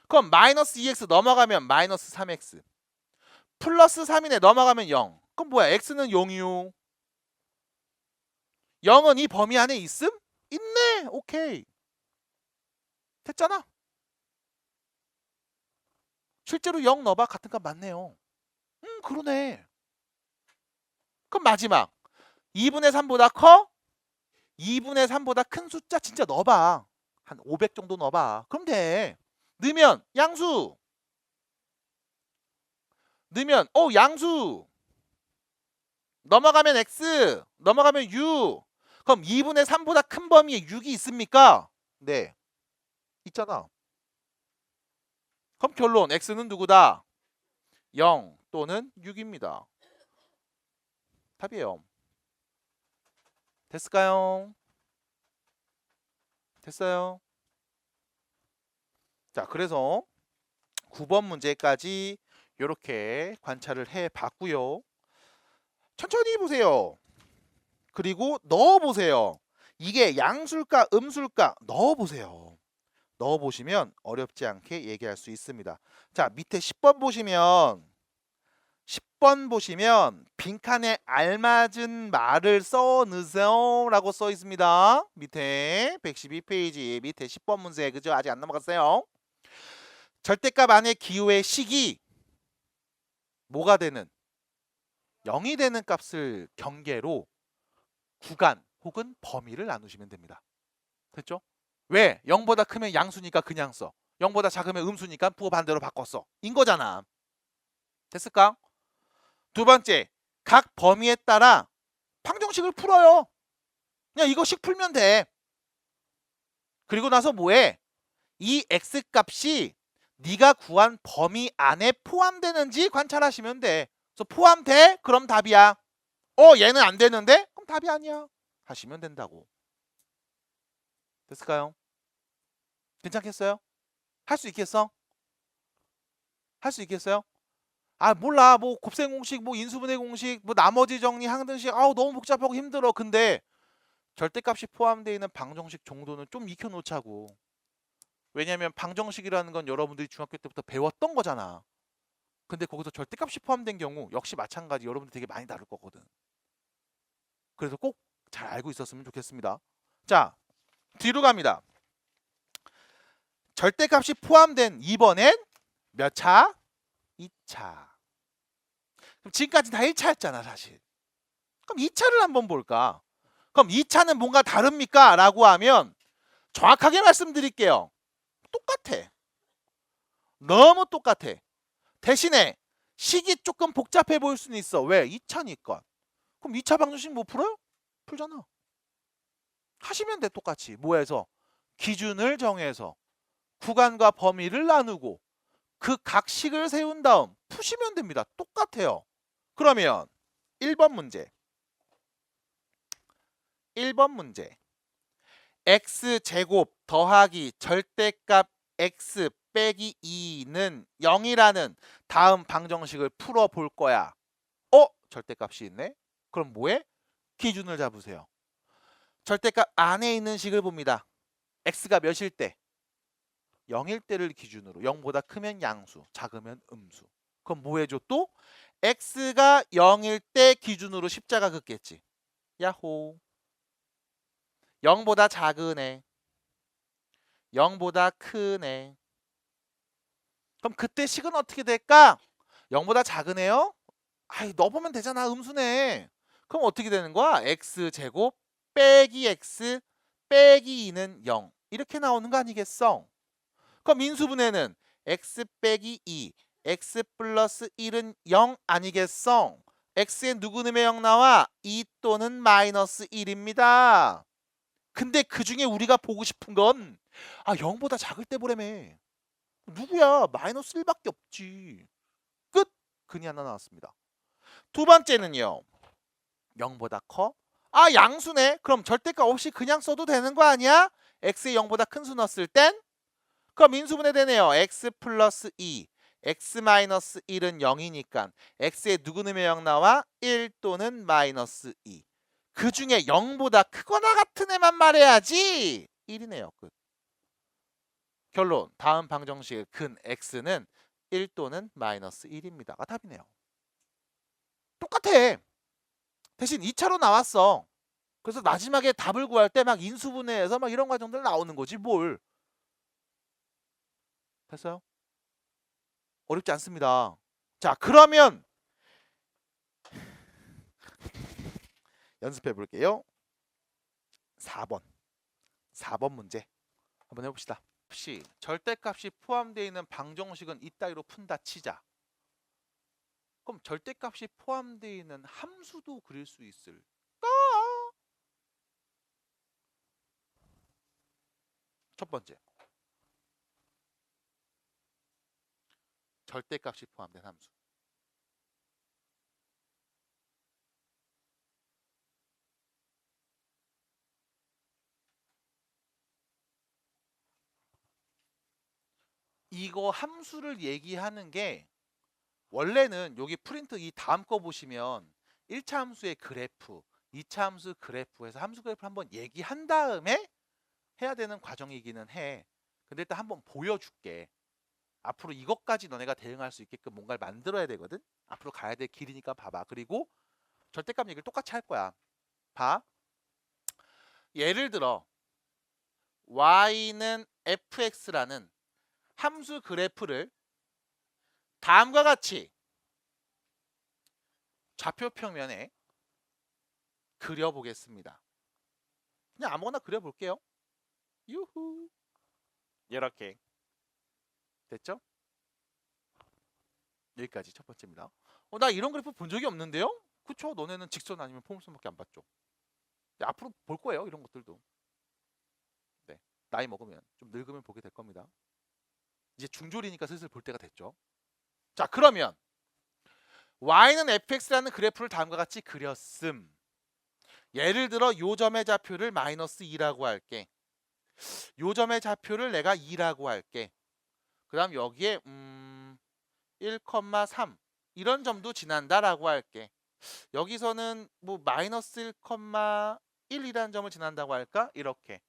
그럼 마이너스 2x 넘어가면 마이너스 3x. 플러스 3이네 넘어가면 0. 그럼 뭐야? x는 0이요. 0은 이 범위 안에 있음? 있네. 오케이. 됐잖아. 실제로 0 넣어봐. 같은 값 맞네요. 그러네. 그럼 마지막. 2분의 3보다 커? 2분의 3보다 큰 숫자 진짜 넣어봐. 한 500 정도 넣어봐. 그럼 돼. 넣으면 양수. 넣으면 양수. 넘어가면 x. 넘어가면 6. 그럼 2분의 3보다 큰 범위에 6이 있습니까? 네. 있잖아. 그럼 결론 x는 누구다? 0 또는 6입니다. 답이에요. 됐을까요? 됐어요. 자, 그래서 9번 문제까지 이렇게 관찰을 해봤고요. 천천히 보세요. 그리고 넣어보세요. 이게 양수일까 음수일까 넣어보세요. 넣어보시면 어렵지 않게 얘기할 수 있습니다. 자, 밑에 10번 보시면 빈칸에 알맞은 말을 써 넣으세요 라고 써 있습니다. 밑에 112페이지 밑에 10번 문제 그죠? 아직 안 넘어갔어요. 절대값 안에 기호의 식이 뭐가 되는 0이 되는 값을 경계로 구간 혹은 범위를 나누시면 됩니다. 됐죠? 왜? 0보다 크면 양수니까 그냥 써. 0보다 작으면 음수니까 부호 반대로 바꿨어. 인 거잖아. 됐을까? 두 번째, 각 범위에 따라 방정식을 풀어요. 그냥 이거씩 풀면 돼. 그리고 나서 뭐해? 이 x값이 네가 구한 범위 안에 포함되는지 관찰하시면 돼. 그래서 포함돼? 그럼 답이야. 얘는 안 되는데? 그럼 답이 아니야. 하시면 된다고. 됐을까요? 괜찮겠어요? 할 수 있겠어? 할 수 있겠어요? 아 몰라 뭐 곱셈 공식 뭐 인수분해 공식 뭐 나머지 정리 항등식 너무 복잡하고 힘들어. 근데 절대값이 포함되어 있는 방정식 정도는 좀 익혀놓자고. 왜냐면 방정식이라는 건 여러분들이 중학교 때부터 배웠던 거잖아. 근데 거기서 절대값이 포함된 경우 역시 마찬가지 여러분들 되게 많이 다룰 거거든. 그래서 꼭 잘 알고 있었으면 좋겠습니다. 자, 뒤로 갑니다. 절대값이 포함된 2번엔 몇 차? 2차. 그럼 지금까지 다 1차였잖아 사실. 그럼 2차를 한번 볼까? 그럼 2차는 뭔가 다릅니까? 라고 하면 정확하게 말씀드릴게요. 똑같아. 너무 똑같아. 대신에 식이 조금 복잡해 보일 수는 있어. 왜? 2차니까. 그럼 2차 방정식 뭐 풀어요? 풀잖아. 하시면 돼 똑같이. 뭐 해서? 기준을 정해서. 구간과 범위를 나누고 그 각식을 세운 다음 푸시면 됩니다. 똑같아요. 그러면 1번 문제. 1번 문제. x제곱 더하기 절대값 x 빼기 2는 0이라는 다음 방정식을 풀어볼 거야. 절대값이 있네? 그럼 뭐해? 기준을 잡으세요. 절대값 안에 있는 식을 봅니다. x가 몇일 때? 0일 때를 기준으로 0보다 크면 양수, 작으면 음수. 그럼 뭐 해줘 또? x가 0일 때 기준으로 십자가 긋겠지. 야호. 0보다 작은 애, 0보다 큰 애. 그럼 그때 식은 어떻게 될까? 0보다 작은 애요? 아이, 넣어보면 되잖아. 음수네. 그럼 어떻게 되는 거야? x제곱 빼기 x 빼기 2는 0. 이렇게 나오는 거 아니겠어? 그럼 인수분해는 x 빼기 2, x 플러스 1은 0 아니겠어? x에 누구 넣으면 0 나와? 2 또는 마이너스 1입니다. 근데 그 중에 우리가 보고 싶은 건 0보다 작을 때 보라며. 누구야? 마이너스 1밖에 없지. 끝! 근이 하나 나왔습니다. 두 번째는요. 0보다 커? 양수네. 그럼 절대값 없이 그냥 써도 되는 거 아니야? x에 0보다 큰 수 넣었을 땐? 그럼 인수분해 되네요. x 플러스 2, x 마이너스 1은 0이니까 x에 누구 넣으면 0 나와? 1 또는 마이너스 2. 그 중에 0보다 크거나 같은 애만 말해야지. 1이네요. 끝. 결론. 다음 방정식의 근 x는 1 또는 마이너스 1입니다가 답이네요. 똑같아. 대신 2차로 나왔어. 그래서 마지막에 답을 구할 때 막 인수분해해서 막 이런 과정들 나오는 거지 뭘. 됐어요? 어렵지 않습니다. 자, 그러면 연습해 볼게요. 4번 문제 한번 해봅시다. 혹시 절대값이 포함되어 있는 방정식은 이따위로 푼다 치자. 그럼 절대값이 포함되어 있는 함수도 그릴 수 있을까? 첫 번째. 절대값이 포함된 함수. 이거 함수를 얘기하는 게 원래는 여기 프린트 이 다음 거 보시면 1차 함수의 그래프, 2차 함수 그래프에서 함수 그래프를 한번 얘기한 다음에 해야 되는 과정이기는 해. 근데 일단 한번 보여줄게. 앞으로 이것까지 너네가 대응할 수 있게끔 뭔가를 만들어야 되거든. 앞으로 가야 될 길이니까 봐봐. 그리고 절대값 얘기를 똑같이 할 거야. 봐. 예를 들어 y는 fx라는 함수 그래프를 다음과 같이 좌표 평면에 그려보겠습니다. 그냥 아무거나 그려볼게요. 유후. 이렇게 됐죠? 여기까지 첫 번째입니다. 나 이런 그래프 본 적이 없는데요? 그쵸? 너네는 직선 아니면 포물선밖에 안 봤죠? 네, 앞으로 볼 거예요. 이런 것들도. 네, 나이 먹으면 좀 늙으면 보게 될 겁니다. 이제 중졸이니까 슬슬 볼 때가 됐죠. 자, 그러면 y는 fx라는 그래프를 다음과 같이 그렸음. 예를 들어 요 점의 좌표를 마이너스 2라고 할게. 요 점의 좌표를 내가 2라고 할게. 그 다음 여기에 1,3 이런 점도 지난다라고 할게. 여기서는 뭐 마이너스 1,1이라는 점을 지난다고 할까? 이렇게.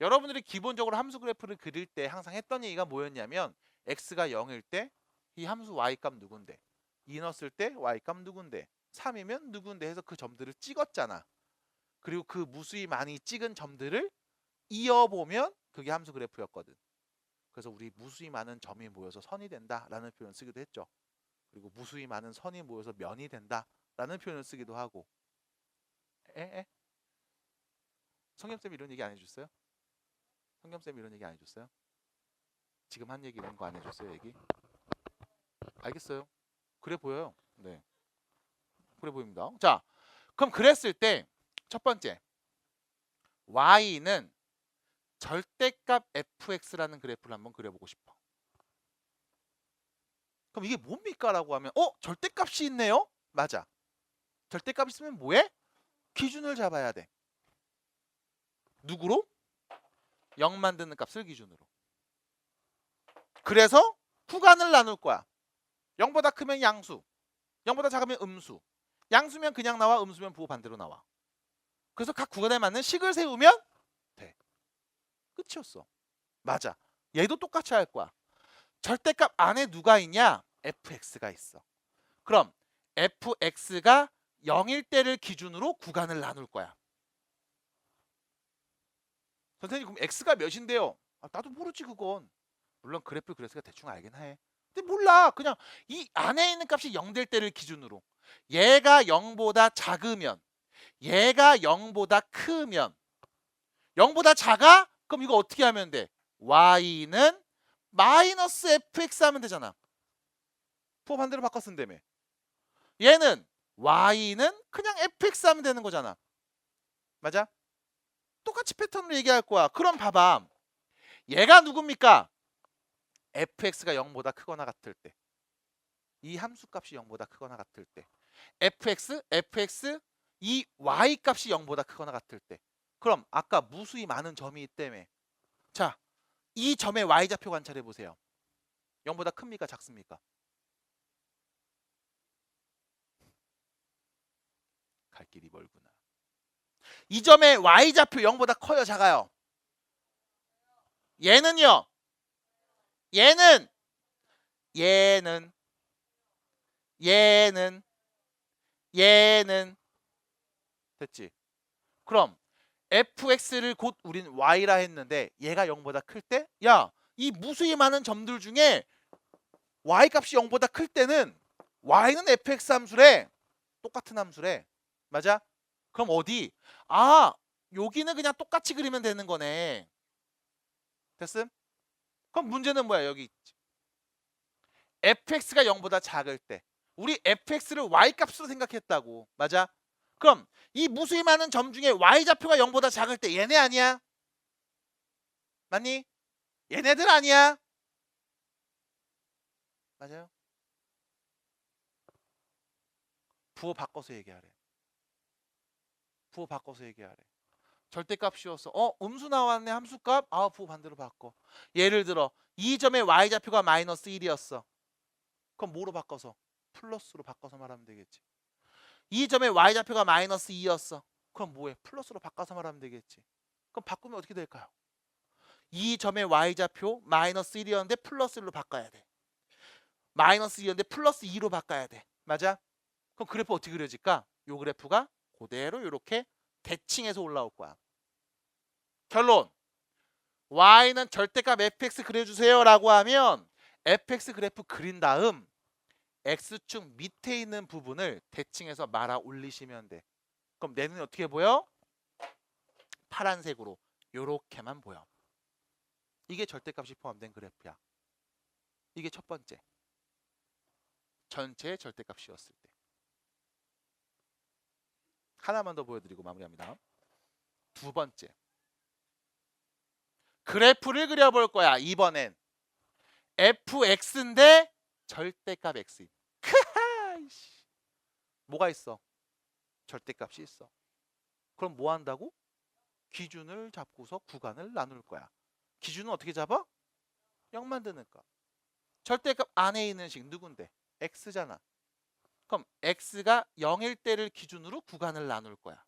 여러분들이 기본적으로 함수 그래프를 그릴 때 항상 했던 얘기가 뭐였냐면 x가 0일 때 이 함수 y값 누군데, 2 넣었을 때 y값 누군데, 3이면 누군데 해서 그 점들을 찍었잖아. 그리고 그 무수히 많이 찍은 점들을 이어보면 그게 함수 그래프였거든. 그래서 우리 무수히 많은 점이 모여서 선이 된다라는 표현을 쓰기도 했죠. 그리고 무수히 많은 선이 모여서 면이 된다라는 표현을 쓰기도 하고. 성겸쌤이 이런 얘기 안 해줬어요? 성겸쌤이 이런 얘기 안 해줬어요? 지금 한 얘기 이런 거 안 해줬어요? 얘기? 알겠어요. 그래 보여요. 네, 그래 보입니다. 자, 그럼 그랬을 때 첫 번째 y는 절대값 fx라는 그래프를 한번 그려보고 싶어. 그럼 이게 뭡니까? 라고 하면 절대값이 있네요? 맞아. 절대값 있으면 뭐해? 기준을 잡아야 돼. 누구로? 0 만드는 값을 기준으로. 그래서 구간을 나눌 거야. 0보다 크면 양수, 0보다 작으면 음수. 양수면 그냥 나와, 음수면 부호 반대로 나와. 그래서 각 구간에 맞는 식을 세우면 돼. 끝이었어. 맞아. 얘도 똑같이 할 거야. 절대값 안에 누가 있냐? fx가 있어. 그럼 fx가 0일 때를 기준으로 구간을 나눌 거야. 선생님 그럼 x가 몇인데요? 나도 모르지 그건. 물론 그래프 그래서가 대충 알긴 해. 근데 몰라. 그냥 이 안에 있는 값이 0 될 때를 기준으로. 얘가 0보다 작으면, 얘가 0보다 크면, 0보다 작아? 그럼 이거 어떻게 하면 돼? y는 마이너스 fx 하면 되잖아. 부호 반대로 바꿔 쓴다며. 얘는 y는 그냥 fx 하면 되는 거잖아. 맞아? 똑같이 패턴으로 얘기할 거야. 그럼 봐봐. 얘가 누굽니까? fx가 0보다 크거나 같을 때. 이 함수 값이 0보다 크거나 같을 때. fx, 이 y 값이 0보다 크거나 같을 때. 그럼 아까 무수히 많은 점이 있다며. 자, 이 점의 y좌표 관찰해 보세요. 0보다 큽니까? 작습니까? 갈 길이 멀구나. 이 점의 y좌표 0보다 커요? 작아요? 얘는요? 얘는 됐지? 그럼 fx를 곧 우린 y라 했는데 얘가 0보다 클 때? 야, 이 무수히 많은 점들 중에 y 값이 0보다 클 때는 y는 fx 함수래. 똑같은 함수래. 맞아? 그럼 어디? 여기는 그냥 똑같이 그리면 되는 거네. 됐음? 그럼 문제는 뭐야? 여기 있지. fx가 0보다 작을 때. 우리 fx를 y값으로 생각했다고. 맞아? 그럼 이 무수히 많은 점 중에 y좌표가 0보다 작을 때 얘네 아니야? 맞니? 얘네들 아니야? 맞아요? 부호 바꿔서 얘기하래. 부호 바꿔서 얘기하래. 절대값 씌웠어. 음수 나왔네. 함수값. 부호 반대로 바꿔. 예를 들어 이 점의 y좌표가 마이너스 1이었어. 그럼 뭐로 바꿔서? 플러스로 바꿔서 말하면 되겠지. 이 점의 y좌표가 마이너스 2였어. 그럼 뭐해? 플러스로 바꿔서 말하면 되겠지. 그럼 바꾸면 어떻게 될까요? 이 점의 y좌표 마이너스 1이었는데 플러스 1로 바꿔야 돼. 마이너스 2였는데 플러스 2로 바꿔야 돼. 맞아? 그럼 그래프 어떻게 그려질까? 요 그래프가 그대로 이렇게 대칭해서 올라올 거야. 결론. y는 절대값 fx 그려주세요 라고 하면 fx 그래프 그린 다음 x축 밑에 있는 부분을 대칭해서 말아 올리시면 돼. 그럼 내 눈이 어떻게 보여? 파란색으로 요렇게만 보여. 이게 절대값이 포함된 그래프야. 이게 첫 번째. 전체의 절대값이었을 때. 하나만 더 보여드리고 마무리합니다. 두 번째. 그래프를 그려볼 거야. 이번엔 fx인데 절대값 x. 뭐가 있어? 절대값이 있어. 그럼 뭐 한다고? 기준을 잡고서 구간을 나눌 거야. 기준은 어떻게 잡아? 0 만드는 값. 절대값 안에 있는 식 누군데? x잖아. 그럼 x가 0일 때를 기준으로 구간을 나눌 거야.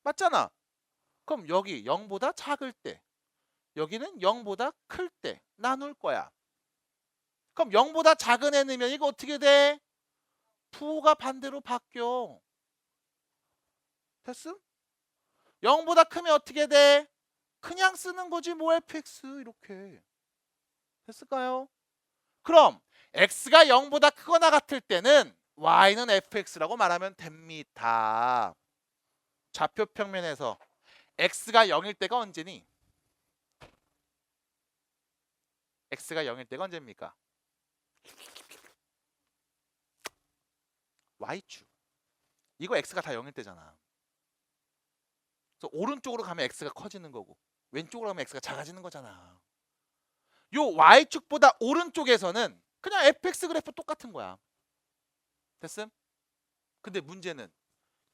맞잖아. 그럼 여기 0보다 작을 때, 여기는 0보다 클 때 나눌 거야. 그럼 0보다 작은 애 넣으면 이거 어떻게 돼? 부호가 반대로 바뀌어. 됐음? 0보다 크면 어떻게 돼? 그냥 쓰는 거지 뭐 fx 이렇게. 됐을까요? 그럼 x가 0보다 크거나 같을 때는 y는 fx라고 말하면 됩니다. 좌표 평면에서 x가 0일 때가 언제니? x가 0일 때가 언제입니까? y축. 이거 x가 다 0일 때잖아. 그래서 오른쪽으로 가면 x가 커지는 거고 왼쪽으로 가면 x가 작아지는 거잖아. 요 y축보다 오른쪽에서는 그냥 fx 그래프 똑같은 거야. 됐음? 근데 문제는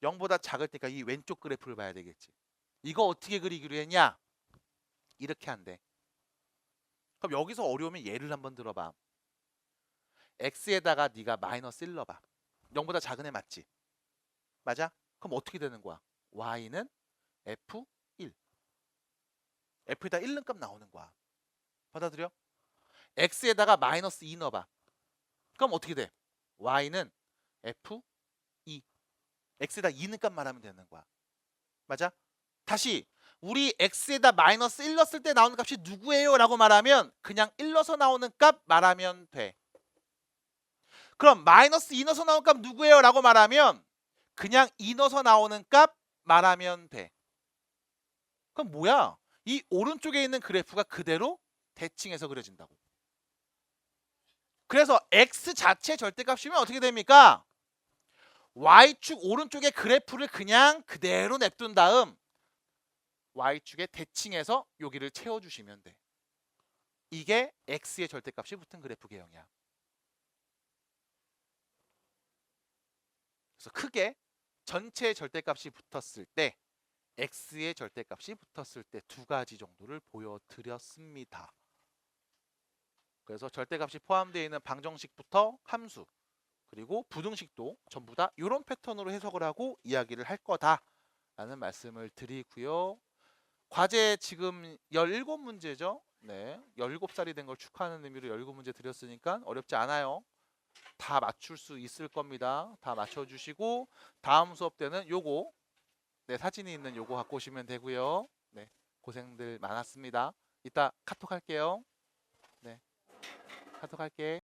0보다 작을 때니까 이 왼쪽 그래프를 봐야 되겠지. 이거 어떻게 그리기로 했냐? 이렇게 한대. 그럼 여기서 어려우면 예를 한번 들어봐. x에다가 네가 마이너스 1 넣어봐. 0보다 작은 애 맞지? 맞아? 그럼 어떻게 되는 거야? y는 f1. f에다 1 넣은 값 나오는 거야. 받아들여? x에다가 마이너스 2 넣어봐. 그럼 어떻게 돼? y는 f2. x에다 2 넣은 값 말하면 되는 거야. 맞아? 다시 우리 x에다 마이너스 1 넣었을 때 나오는 값이 누구예요? 라고 말하면 그냥 1 넣어서 나오는 값 말하면 돼. 그럼 마이너스 2 넣어서 나오는 값 누구예요? 라고 말하면 그냥 2 넣어서 나오는 값 말하면 돼. 그럼 뭐야? 이 오른쪽에 있는 그래프가 그대로 대칭해서 그려진다고. 그래서 x 자체 절대값이면 어떻게 됩니까? y축 오른쪽에 그래프를 그냥 그대로 냅둔 다음 y축에 대칭해서 여기를 채워주시면 돼. 이게 x의 절대값이 붙은 그래프 개형이야. 그래서 크게 전체의 절대값이 붙었을 때 x의 절대값이 붙었을 때 두 가지 정도를 보여드렸습니다. 그래서 절대값이 포함되어 있는 방정식부터 함수 그리고 부등식도 전부 다 이런 패턴으로 해석을 하고 이야기를 할 거다라는 말씀을 드리고요. 과제 지금 17문제죠. 네, 17살이 된 걸 축하하는 의미로 17문제 드렸으니까 어렵지 않아요. 다 맞출 수 있을 겁니다. 다 맞춰주시고 다음 수업 때는 요거 네, 사진이 있는 요거 갖고 오시면 되고요. 네, 고생들 많았습니다. 이따 카톡 할게요. 네, 카톡 할게.